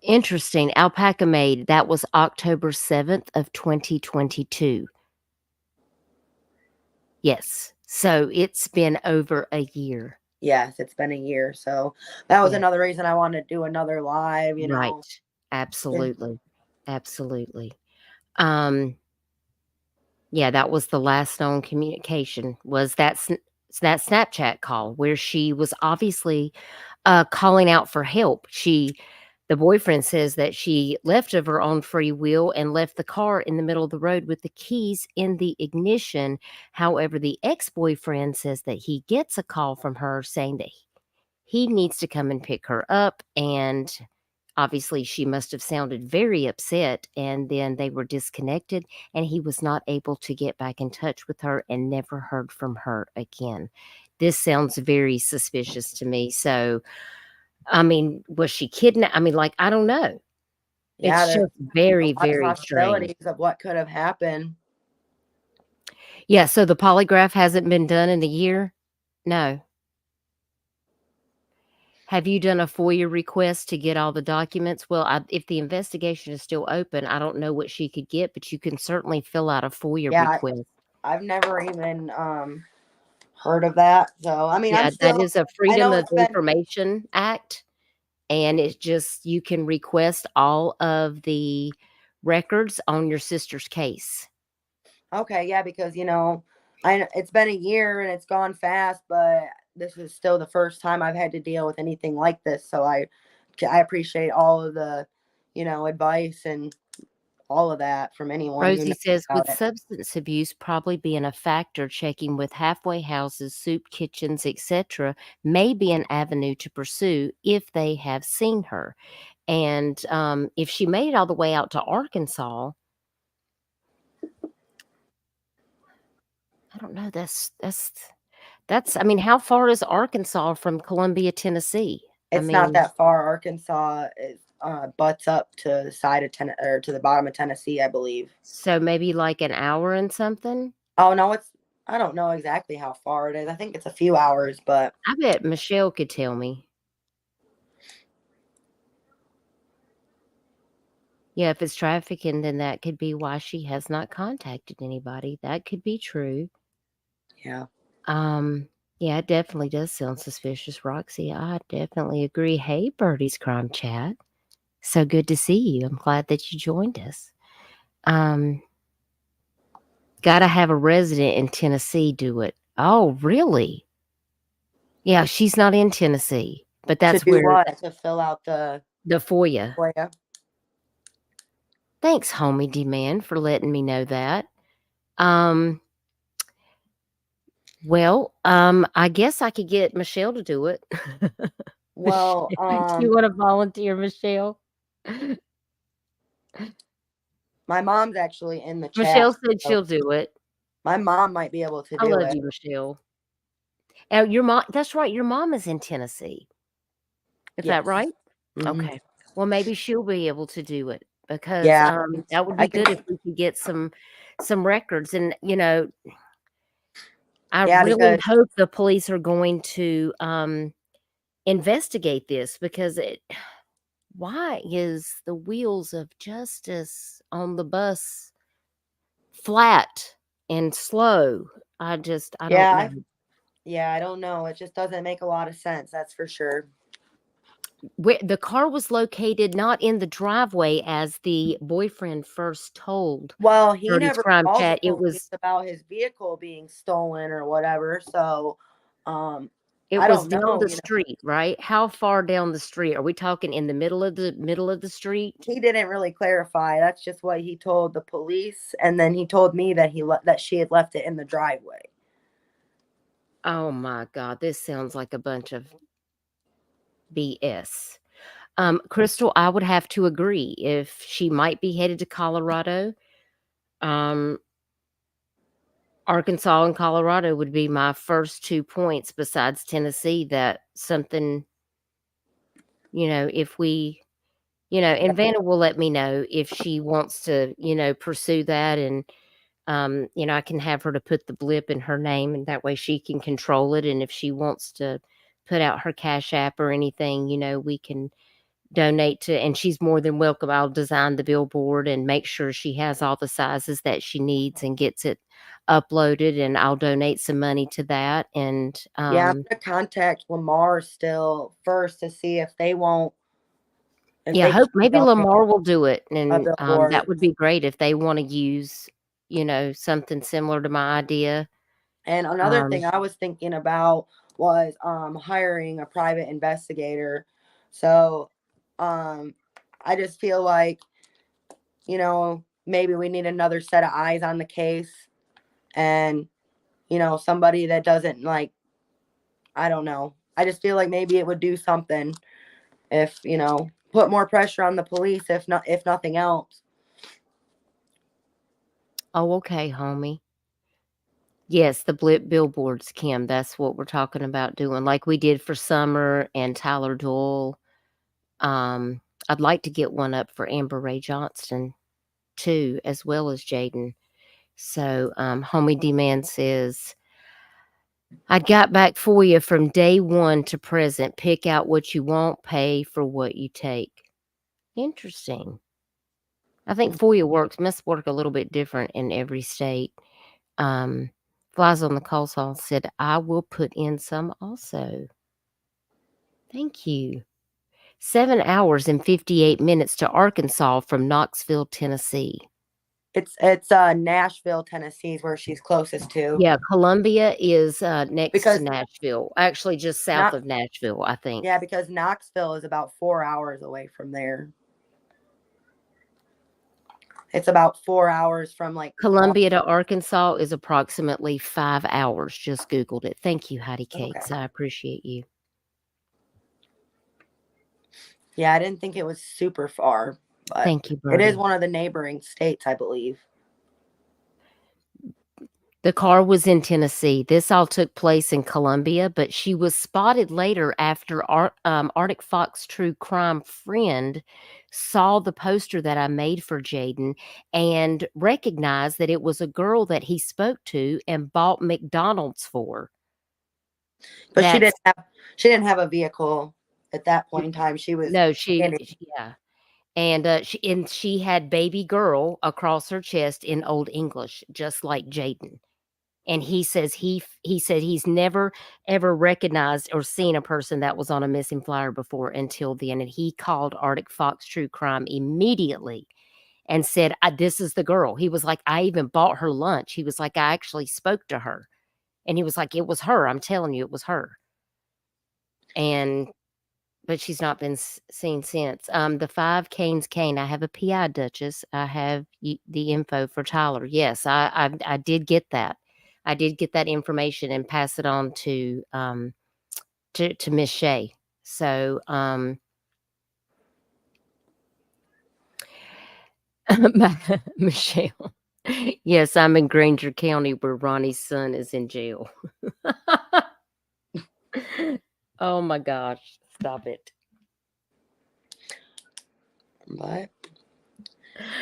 Interesting. Alpaca Maid, that was October 7th of 2022. Yes. So it's been over a year. Yes, it's been a year. So that was Yeah. another reason I wanted to do another live, Right. Absolutely. Absolutely. Yeah, that was the last known communication was that that Snapchat call where she was obviously calling out for help. The boyfriend says that she left of her own free will and left the car in the middle of the road with the keys in the ignition. However, the ex-boyfriend says that he gets a call from her saying that he needs to come and pick her up, and obviously she must have sounded very upset, and then they were disconnected and he was not able to get back in touch with her and never heard from her again. This sounds very suspicious to me. So I mean, was she kidnapped? I mean, like, I don't know. Yeah, It's there's just very, a lot of very strange. possibilities of what could have happened. Yeah, so the polygraph hasn't been done in a year? No. Have you done a FOIA request to get all the documents? Well, if the investigation is still open, I don't know what she could get, but you can certainly fill out a FOIA Yeah, request. I've never even heard of that. So I mean, Yeah, that is a I Freedom know of it's been Information Act, and it's just you can request all of the records on your sister's case. okay, yeah, because it's been a year and it's gone fast, but this is still the first time I've had to deal with anything like this. So I appreciate all of the, advice and all of that from anyone who Rosie knows says, with about it. substance abuse probably being a factor, checking with halfway houses, soup kitchens, etc., may be an avenue to pursue if they have seen her. And if she made it all the way out to Arkansas, I don't know. That's. I mean, how far is Arkansas from Columbia, Tennessee? I It's not mean, that far. Arkansas is butts up to the side of or to the bottom of Tennessee, I believe. so maybe like an hour and something. Oh no, I don't know exactly how far it is. I think it's a few hours, but I bet Michelle could tell me. Yeah, if it's trafficking, then that could be why she has not contacted anybody. That could be true. yeah. Yeah, it definitely does sound suspicious, Roxy. I definitely agree. Hey, Birdie's Crime Chat. So good to see you. I'm glad that you joined us. Gotta have a resident in Tennessee do it. Oh, really? Yeah, she's not in Tennessee, but To that's do where what? To fill out the FOIA. FOIA. Thanks, Homie Demand, for letting me know that. Well, I guess I could get Michelle to do it. Well, Do you want to volunteer, Michelle? My mom's actually in the chat. Michelle said so she'll do it. my mom might be able to I do love it. you, Michelle. Your mom, that's right, your mom is in Tennessee. Is that Yes. right? Mhm. Okay. Well, maybe she'll be able to do it because Yeah. that would I be can good if we could get some records. And I Yeah, really because hope the police are going to investigate this because why is the wheels of justice on the bus flat and slow? I don't yeah, know. I don't know. It just doesn't make a lot of sense, that's for sure. Where the car was located not in the driveway as the boyfriend first told Well, he Birdie's never crime called the chat. It police was about his vehicle being stolen or whatever, so, it I was don't down know, the street, right? How far down the street? Are we talking in the middle of the street? He didn't really clarify, that's just what he told the police, and then he told me that that she had left it in the driveway. Oh my God, this sounds like a bunch of BS. Crystal, I would have to agree. If she might be headed to Colorado, um, Arkansas and Colorado would be my first 2 points besides Tennessee that something, if we, and Vannah will let me know if she wants to, pursue that. And, I can have her to put the blip in her name and that way she can control it. And if she wants to put out her Cash App or anything, we can donate to, and she's more than welcome. I'll design the billboard and make sure she has all the sizes that she needs and gets it uploaded, and I'll donate some money to that. And Yeah, I'm gonna contact Lamar still first to see if they won't if yeah, I they hope can maybe donate Lamar will do it. a And billboard. that would be great if they want to use, something similar to my idea. And another thing I was thinking about was hiring a private investigator. So I just feel like, maybe we need another set of eyes on the case, and somebody that doesn't, like, I don't know. I just feel like maybe it would do something if, put more pressure on the police if nothing else. Oh, okay, homie. Yes, the blip billboards, Kim. That's what we're talking about doing, like we did for Summer and Tyler Doyle. I'd like to get one up for Amber Ray Johnston too, as well as Jaden. So, Homie D-Man says, I got back for you from day one to present. Pick out what you want, pay for what you take. Interesting. I think FOIA must work a little bit different in every state. Flies on the Coleslaw said, I will put in some also. Thank you. 7 hours and 58 minutes to Arkansas from Knoxville, Tennessee. It's Nashville, Tennessee is where she's closest to. Yeah, Columbia is next Because to Nashville. Actually, just south not of Nashville, I think. Yeah, because Knoxville is about 4 hours away from there. It's about 4 hours from, like, Columbia to Arkansas is approximately 5 hours. Just Googled it. Thank you, Heidi Cakes. Okay. I appreciate you. Yeah, I didn't think it was super far, but Thank you, it is Birdie. one of the neighboring states, I believe. The car was in Tennessee. This all took place in Columbia, but she was spotted later after Arctic Fox True Crime friend saw the poster that I made for Jaden and recognized that it was a girl that he spoke to and bought McDonald's for. But she That's didn't have a vehicle at that point in time. She was no, standing. yeah. And she had baby girl across her chest in Old English, just like Jaden. And he says he said he's never ever recognized or seen a person that was on a missing flyer before until then. And he called Arctic Fox True Crime immediately and said, "This is the girl." He was like, "I even bought her lunch." He was like, "I actually spoke to her," and he was like, "It was her. I'm telling you, it was her." And but she's not been seen since. The 5 Canes Cane. I have a PI, Dutchess. I have the info for Tyler. Yes, I did get that. I did get that information and pass it on to Miss Shea. So Michelle. Yes, I'm in Granger County where Ronnie's son is in jail. Oh my gosh. Stop it. But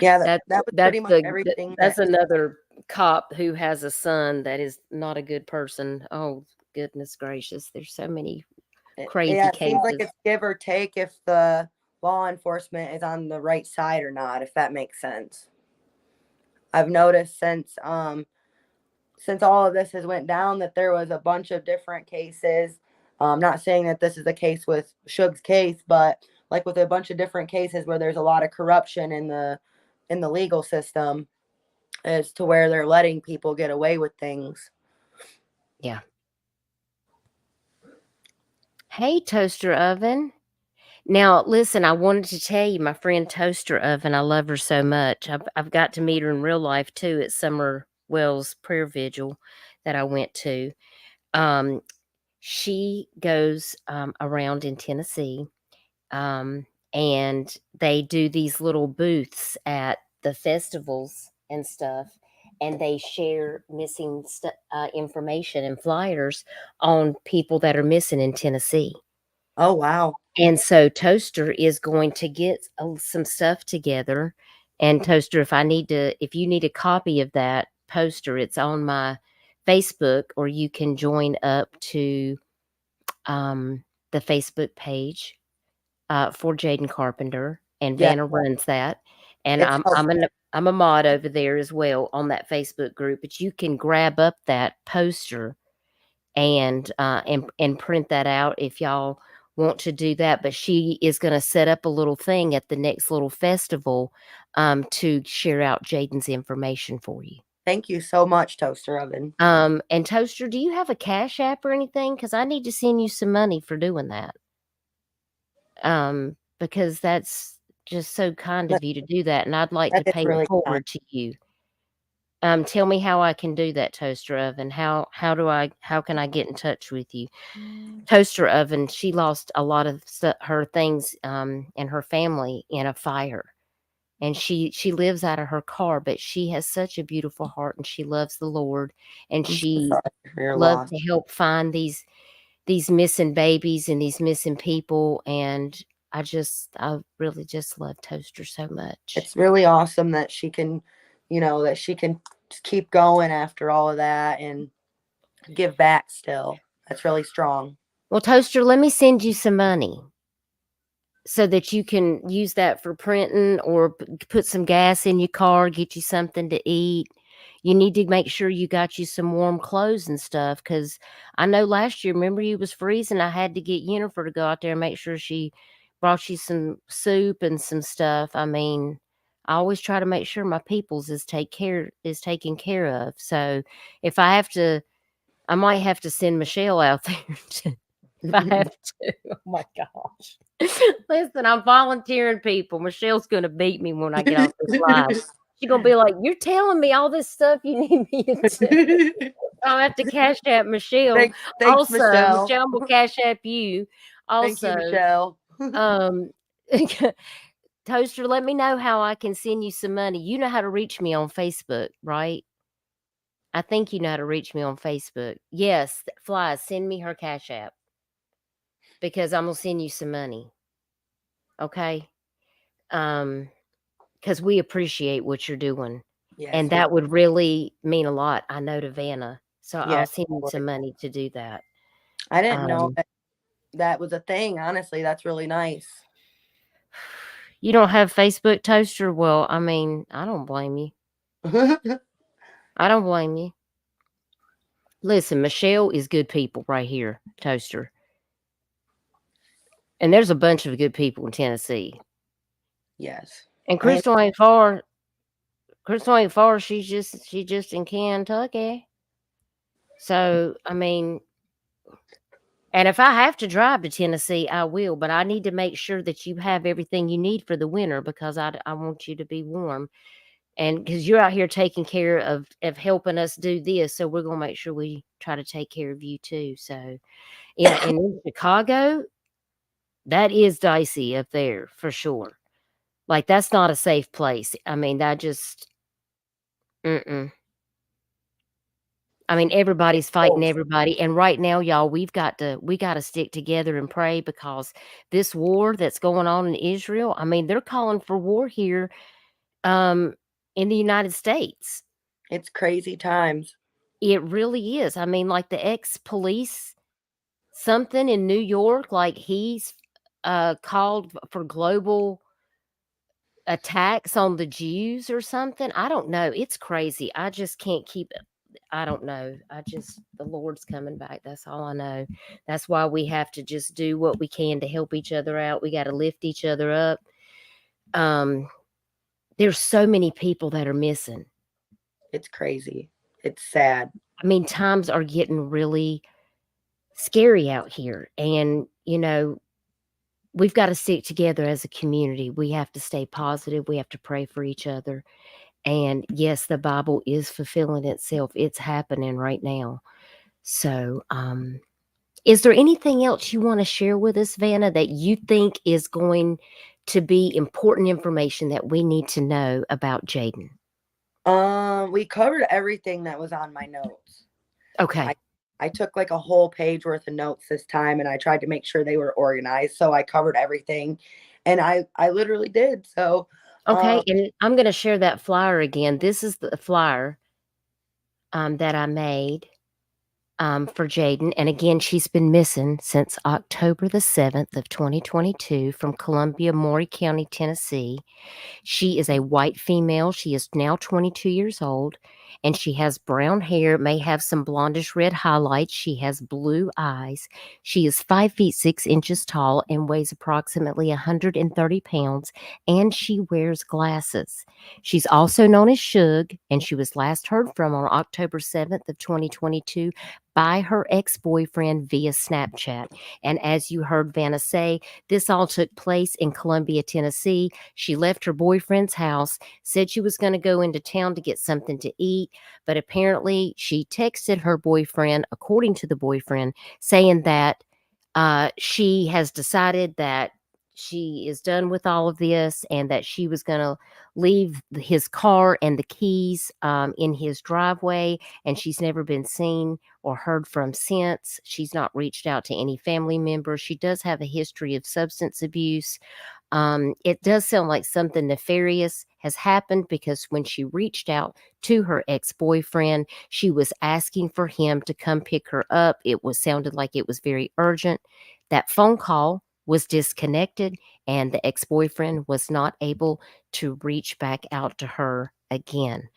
yeah, that was pretty much everything That's that. another cop who has a son that is not a good person. Oh goodness gracious. There's so many crazy Yeah, it seems like cases. it's give or take if the law enforcement is on the right side or not, if that makes sense. I've noticed since all of this has went down that there was a bunch of different cases. Not saying that this is the case with Suge's case, but like with a bunch of different cases where there's a lot of corruption in the legal system, as to where they're letting people get away with things. Yeah. Hey, Toaster Oven. Now, listen, I wanted to tell you, my friend Toaster Oven, I love her so much. I've got to meet her in real life too at Summer Wells prayer vigil that I went to. Um, she goes around in Tennessee, and they do these little booths at the festivals and stuff, and they share missing information and flyers on people that are missing in Tennessee. Oh, wow. And so Toaster is going to get some stuff together. And Toaster, if you need a copy of that poster, it's on my Facebook, or you can join up to the Facebook page for Jaden Carpenter, and Yeah, Vannah runs that. And it's I'm a mod over there as well on that Facebook group. But you can grab up that poster and print that out if y'all want to do that. But she is going to set up a little thing at the next little festival to share out Jaden's information for you. Thank you so much, Toaster Oven. And Toaster, do you have a Cash App or anything? Because I need to send you some money for doing that. Because that's just so kind of you to do that, and I'd like to That is pay it really kind. forward to you. Tell me how I can do that, Toaster Oven. How can I get in touch with you? Toaster Oven, she lost a lot of her things and her family in a fire. And she lives out of her car, but she has such a beautiful heart, and she loves the Lord, and I'm so she sorry for your loves loss. to help find these missing babies and these missing people. And I really just love Toaster so much. It's really awesome that she can, that she can keep going after all of that and give back still. That's really strong. Well, Toaster, let me send you some money so that you can use that for printing, or put some gas in your car, get you something to eat. You need to make sure you got you some warm clothes and stuff, because I know last year, remember, you was freezing. I had to get Jennifer to go out there and make sure she brought you some soup and some stuff. I mean, I always try to make sure my people's is taken care of. So if I have to, I might have to send Michelle out there if I have to. Oh my gosh. Listen, I'm volunteering people. Michelle's gonna beat me when I get off this live. She's gonna be like, "You're telling me all this stuff you need me to do." I'll have to Cash App Michelle. Thanks, Also, Michelle. Michelle will Cash App you. Thank you, Also, Michelle. um, Toaster, let me know how I can send you some money. You know how to reach me on Facebook, right? I think you know how to reach me on Facebook. Yes, Fly, send me her Cash App, because I'm gonna send you some money. Okay? Because we appreciate what you're doing. Yes, And that would really mean a lot, I know, to Vannah. So I'll yes, send you some money to do that. I didn't know Um, that was a thing. Honestly, that's really nice. you don't have Facebook, Toaster? Well, I mean, I don't blame you. I don't blame you. Listen, Michelle is good people right here, Toaster. And there's a bunch of good people in Tennessee. Yes. And Crystal ain't far. Crystal ain't far. She's just in Kentucky. So, I mean, and if I have to drive to Tennessee, I will, but I need to make sure that you have everything you need for the winter, because I want you to be warm. And because you're out here taking care of helping us do this, so we're going to make sure we try to take care of you too. So, yeah, and in Chicago, that is dicey up there for sure. Like, that's not a safe place. I mean, that just mm-mm. I mean, everybody's fighting Oh, everybody, and right now, y'all, we gotta stick together and pray because this war that's going on in Israel, I mean, they're calling for war here, um, in the United States. it's crazy times. It really is. I mean, like, the ex-police something in New York, like, he's, called for global attacks on the Jews or something. I don't know. It's crazy. I just can't keep it. I don't know. The Lord's coming back. That's all I know. That's why we have to just do what we can to help each other out. We got to lift each other up. Um, there's so many people that are missing. It's crazy. It's sad. I mean, times are getting really scary out here. And, we've got to stick together as a community. We have to stay positive. We have to pray for each other. And yes, the Bible is fulfilling itself. It's happening right now. So, is there anything else you want to share with us, Vannah, that you think is going to be important information that we need to know about Jaden? We covered everything that was on my notes. Okay. I took like a whole page worth of notes this time, and I tried to make sure they were organized. So I covered everything, and I literally did. So, Okay. And I'm going to share that flyer again. This is the flyer that I made for Jaden. And again, she's been missing since October the 7th of 2022 from Columbia, Maury County, Tennessee. She is a white female. She is now 22 years old, and she has brown hair, may have some blondish red highlights. She has blue eyes. She is 5 feet 6 inches tall and weighs approximately 130 pounds, and she wears glasses. She's also known as Shug, and she was last heard from on October 7th of 2022 by her ex-boyfriend via Snapchat. And as you heard Vannah say, this all took place in Columbia, Tennessee. She left her boyfriend's house, said she was going to go into town to get something to eat, but apparently she texted her boyfriend, according to the boyfriend, saying that she has decided that she is done with all of this and that she was going to leave his car and the keys in his driveway, and she's never been seen or heard from since. She's not reached out to any family members. She does have a history of substance abuse. It does sound like something nefarious has happened because when she reached out to her ex-boyfriend, she was asking for him to come pick her up. It was sounded like it was very urgent. That phone call was disconnected, and the ex-boyfriend was not able to reach back out to her again.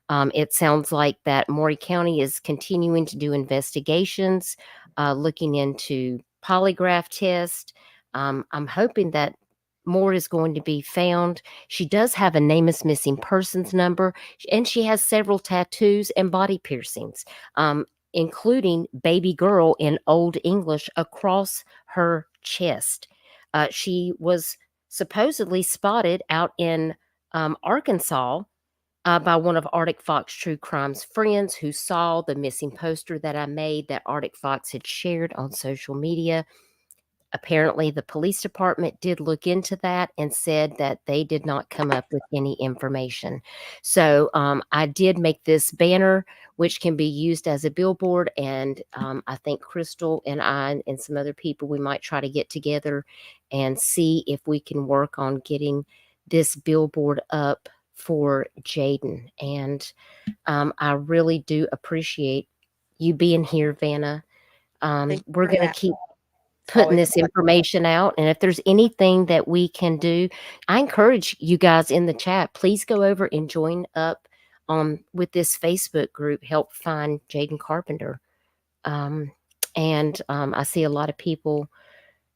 It sounds like that Maury County is continuing to do investigations, looking into polygraph tests. I'm hoping that more is going to be found. She does have a NAMUS missing persons number, and she has several tattoos and body piercings, including baby girl in Old English across her chest. She was supposedly spotted out in Arkansas by one of Arctic Fox True Crime's friends who saw the missing poster that I made that Arctic Fox had shared on social media. Apparently, the police department did look into that and said that they did not come up with any information. So I did make this banner, which can be used as a billboard. And I think Crystal and I and some other people, we might try to get together and see if we can work on getting this billboard up for Jaden. And I really do appreciate you being here, Vannah. thank you We're for going to having keep me. It's putting always a this pleasure. information out. And if there's anything that we can do, I encourage you guys in the chat, please go over and join up with this Facebook group, Help Find Jaden Carpenter. I see a lot of people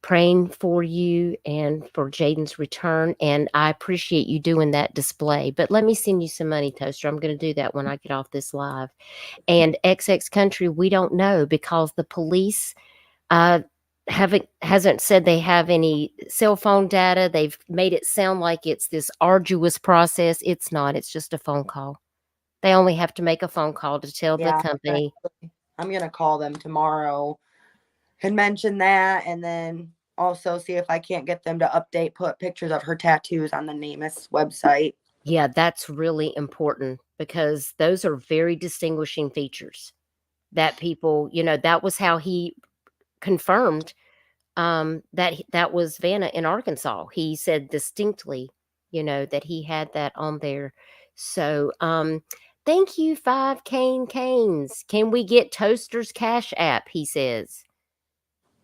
praying for you and for Jaden's return. And I appreciate you doing that display. But let me send you some money, Toaster. I'm going to do that when I get off this live. And XX Country, we don't know because the police hasn't said they have any cell phone data. They've made it sound like it's this arduous process. It's not. It's just a phone call. They only have to make a phone call to tell the Yeah, company. I'm gonna call them tomorrow and mention that, and then also see if I can't get them to put pictures of her tattoos on the NAMUS website. Yeah, that's really important because those are very distinguishing features that people, that was how he confirmed that was Vannah in Arkansas. He said distinctly, that he had that on there. So, thank you, 5 Canes. Can we get Toaster's Cash App? He says.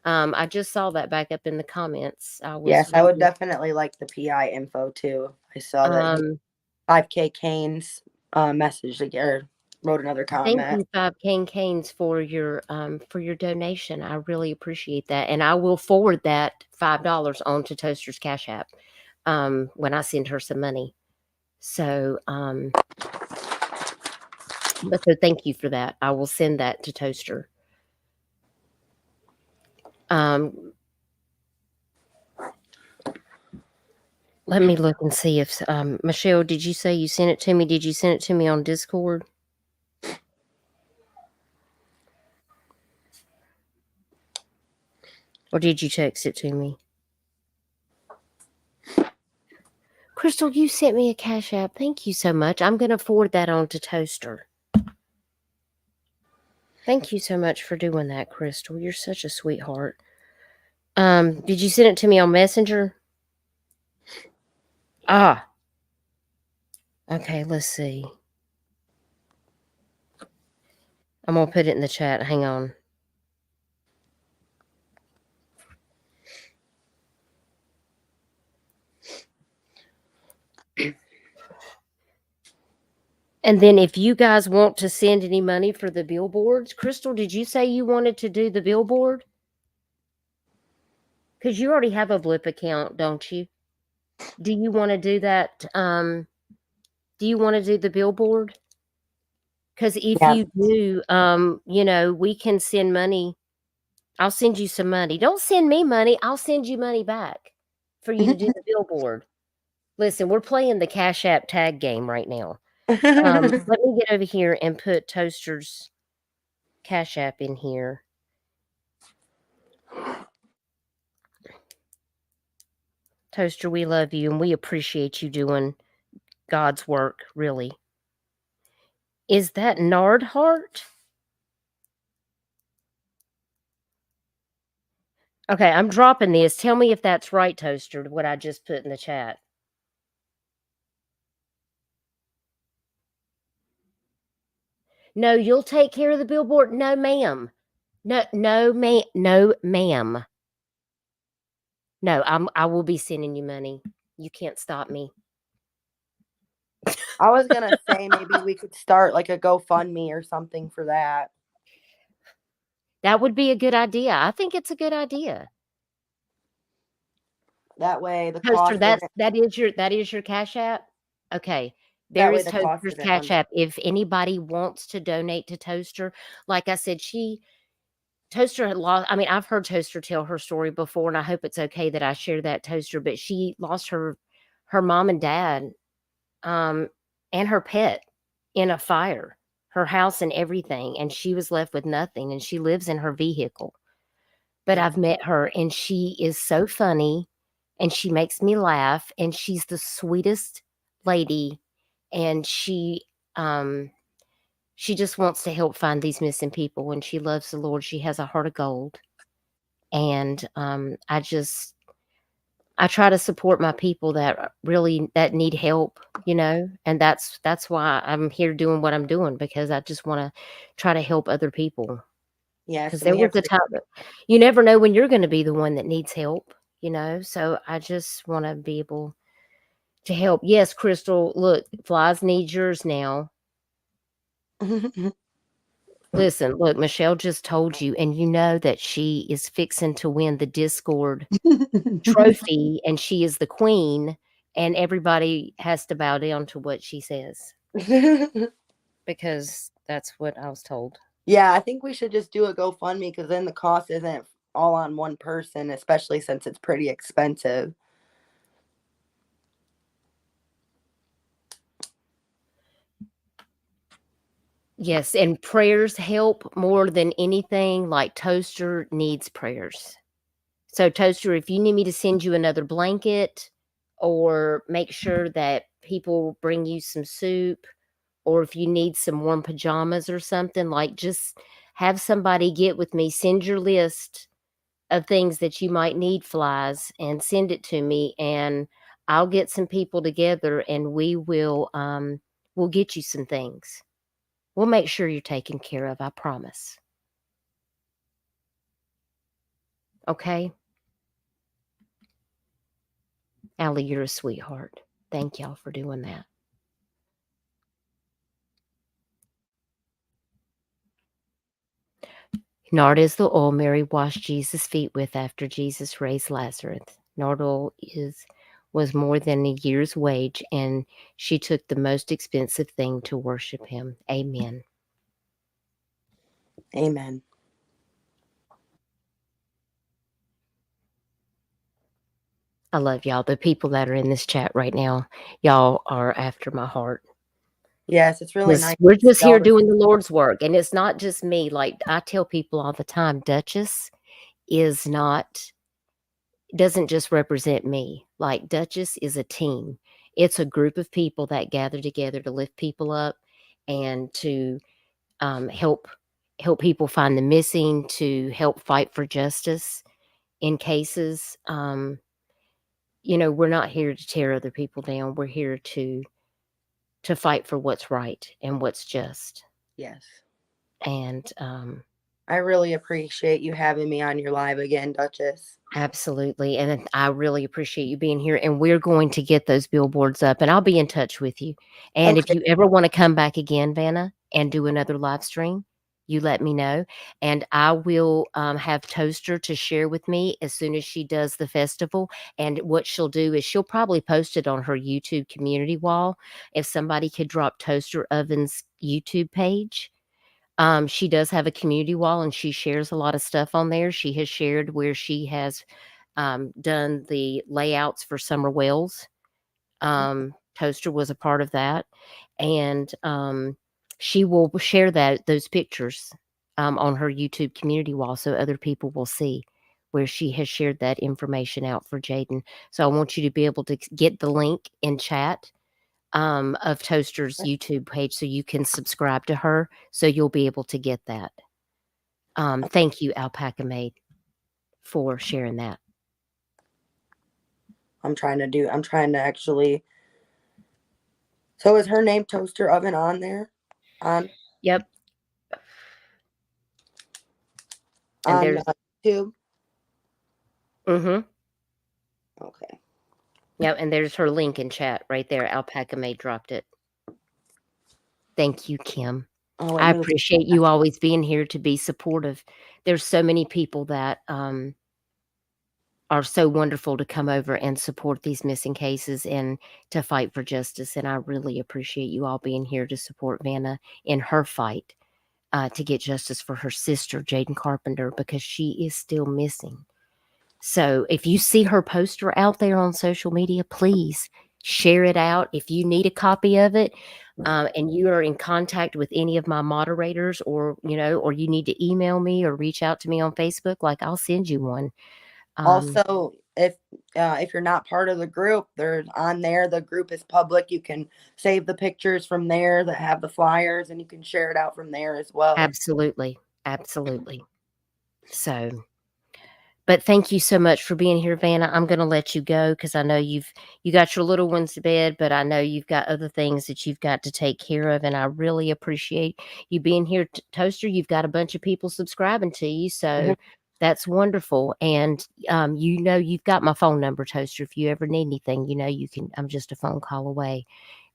I just saw that back up in the comments. Yes, I would definitely like the PI info too. I saw that 5K Canes messaged again, or wrote another comment. Thank you, 5 Canes, for your donation. I really appreciate that, and I will forward that $5 on to Toaster's Cash App when I send her some money. So, so thank you for that. I will send that to Toaster. Let me look and see if Michelle, did you say you sent it to me? Did you send it to me on Discord? Or did you text it to me? Crystal, you sent me a Cash App. Thank you so much. I'm going to forward that on to Toaster. Thank you so much for doing that, Crystal. You're such a sweetheart. Did you send it to me on Messenger? Ah. Okay, let's see. I'm going to put it in the chat. Hang on. And then if you guys want to send any money for the billboards, Crystal, did you say you wanted to do the billboard? Because you already have a Blip account, don't you? Do you want to do that? Do you want to do the billboard? Because if you do, we can send money. I'll send you some money. Don't send me money. I'll send you money back for you to do the billboard. Listen, we're playing the Cash App tag game right now. Let me get over here and put Toaster's Cash App in here. Toaster, we love you and we appreciate you doing God's work, really. Is that Nard Heart? Okay, I'm dropping this. Tell me if that's right, Toaster, what I just put in the chat. No, you'll take care of the billboard? No, ma'am. No, ma'am. No, I will be sending you money. You can't stop me. I was going to say maybe we could start like a GoFundMe or something for that. That would be a good idea. I think it's a good idea. That way the Toaster, cost that is your Cash App? Okay. There is Toaster's Cash App. If anybody wants to donate to Toaster, like I said, Toaster had lost. I mean, I've heard Toaster tell her story before, and I hope it's okay that I share that, Toaster. But she lost her mom and dad, and her pet in a fire, her house and everything, and she was left with nothing. And she lives in her vehicle. But I've met her, and she is so funny, and she makes me laugh, and she's the sweetest lady, and she just wants to help find these missing people, and she loves the Lord. She has a heart of gold. And I try to support my people that need help, and that's why I'm here doing what I'm doing, because I just want to try to help other people. Yes, because there was a time you never know when you're going to be the one that needs help, so I just want to be able to help. Yes, Crystal, look, flies need yours now. Listen, look, Michelle just told you, and you know that she is fixing to win the Discord trophy, and she is the queen, and everybody has to bow down to what she says. Because that's what I was told. Yeah, I think we should just do a GoFundMe, because then the cost isn't all on one person, especially since it's pretty expensive. Yes, and prayers help more than anything. Like Toaster needs prayers. So, Toaster, if you need me to send you another blanket or make sure that people bring you some soup, or if you need some warm pajamas or something, like, just have somebody get with me, send your list of things that you might need, Flies, and send it to me, and I'll get some people together and we'll get you some things. We'll make sure you're taken care of, I promise. Okay? Allie, you're a sweetheart. Thank y'all for doing that. Nard is the oil Mary washed Jesus' feet with after Jesus raised Lazarus. Nard oil was more than a year's wage, and she took the most expensive thing to worship him. Amen. Amen. I love y'all. The people that are in this chat right now, y'all are after my heart. Yes, it's really nice. We're just here y'all to- doing the Lord's work, and it's not just me. Like I tell people all the time, Dutchess doesn't just represent me. Like Dutchess is a team. It's a group of people that gather together to lift people up and to help people find the missing, to help fight for justice in cases. We're not here to tear other people down. We're here to fight for what's right and what's just. Yes. And I really appreciate you having me on your live again, Dutchess. absolutely. And I really appreciate you being here. And we're going to get those billboards up, and I'll be in touch with you. And if Okay. you ever want to come back again, Vannah, and do another live stream, you let me know. And I will have Toaster to share with me as soon as she does the festival. And what she'll do is she'll probably post it on her YouTube community wall. If somebody could drop Toaster Oven's YouTube page. She does have a community wall, and she shares a lot of stuff on there. She has shared where she has done the layouts for Summer Wells. Toaster was a part of that, and she will share those pictures on her YouTube community wall, so other people will see where she has shared that information out for Jaden. So I want you to be able to get the link in chat of Toaster's YouTube page so you can subscribe to her, so you'll be able to get that. Thank you, Alpaca Maid, for sharing that. I'm trying to actually. So is her name Toaster Oven on there? Yep. And On there's YouTube? mm-hmm. Okay. Yep, and there's her link in chat right there. Alpaca Maid dropped it. Thank you, Kim. Oh, I appreciate you always being here to be supportive. There's so many people that are so wonderful to come over and support these missing cases and to fight for justice. And I really appreciate you all being here to support Vannah in her fight to get justice for her sister, Jaden Carpenter, because she is still missing. So if you see her poster out there on social media, please share it out. If you need a copy of it and you are in contact with any of my moderators, or you need to email me or reach out to me on Facebook, like, I'll send you one. Also, if you're not part of the group, they're on there. The group is public. You can save the pictures from there that have the flyers, and you can share it out from there as well. Absolutely. So, but thank you so much for being here, Vannah. I'm going to let you go because I know you got your little ones to bed, but I know you've got other things that you've got to take care of, and I really appreciate you being here, Toaster. You've got a bunch of people subscribing to you, so that's wonderful. And you've got my phone number, Toaster. If you ever need anything, you can. I'm just a phone call away.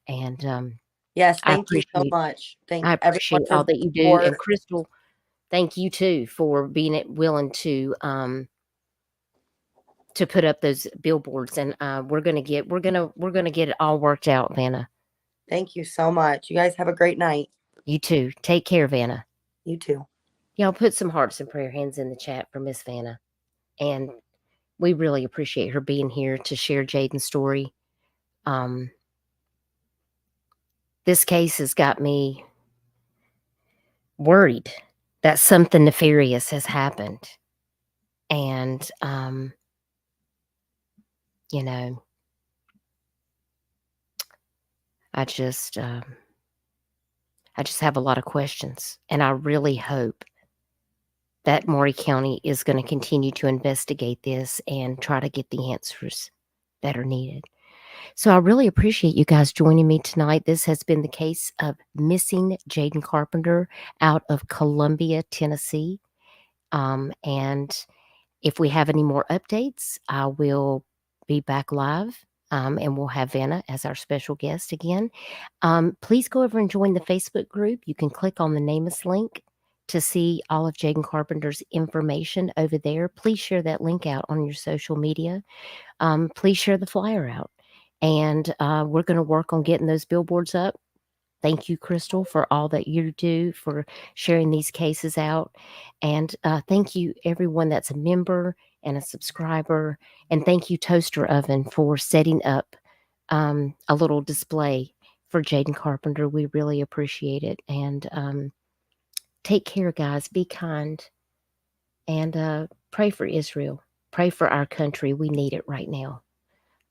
And yes, thank you so much. I appreciate all that you do, and Crystal, thank you too for being willing to put up those billboards, and we're gonna get it all worked out, Vannah. Thank you so much. You guys have a great night. You too. Take care, Vannah. You too. Y'all put some hearts and prayer hands in the chat for Miss Vannah, and we really appreciate her being here to share Jaden's story. This case has got me worried that something nefarious has happened, And, you know, I just have a lot of questions, and I really hope that Maury County is going to continue to investigate this and try to get the answers that are needed. So I really appreciate you guys joining me tonight. This has been the case of missing Jaden Carpenter out of Columbia, Tennessee. And if we have any more updates, I will be back live. And we'll have Vannah as our special guest again. Please go over and join the Facebook group. You can click on the NAMUS link to see all of Jaden Carpenter's information over there. Please share that link out on your social media. Please share the flyer out. And we're going to work on getting those billboards up. Thank you, Crystal, for all that you do for sharing these cases out. And thank you, everyone that's a member and a subscriber. And thank you, Toaster Oven, for setting up a little display for Jaden Carpenter. We really appreciate it. And take care, guys. Be kind. And pray for Israel. Pray for our country. We need it right now.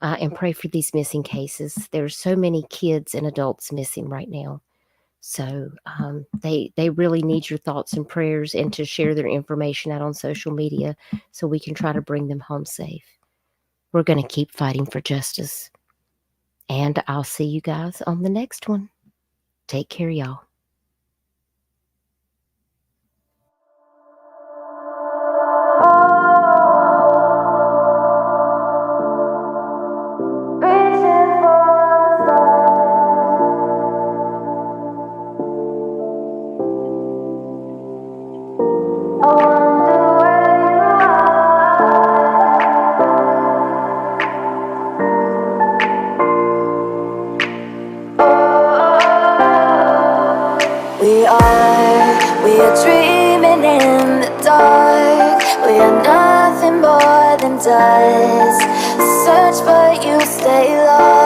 And pray for these missing cases. There's so many kids and adults missing right now. So they really need your thoughts and prayers, and to share their information out on social media so we can try to bring them home safe. We're going to keep fighting for justice. And I'll see you guys on the next one. Take care, y'all. We are dreaming in the dark. We are nothing more than dust. Search but you stay lost.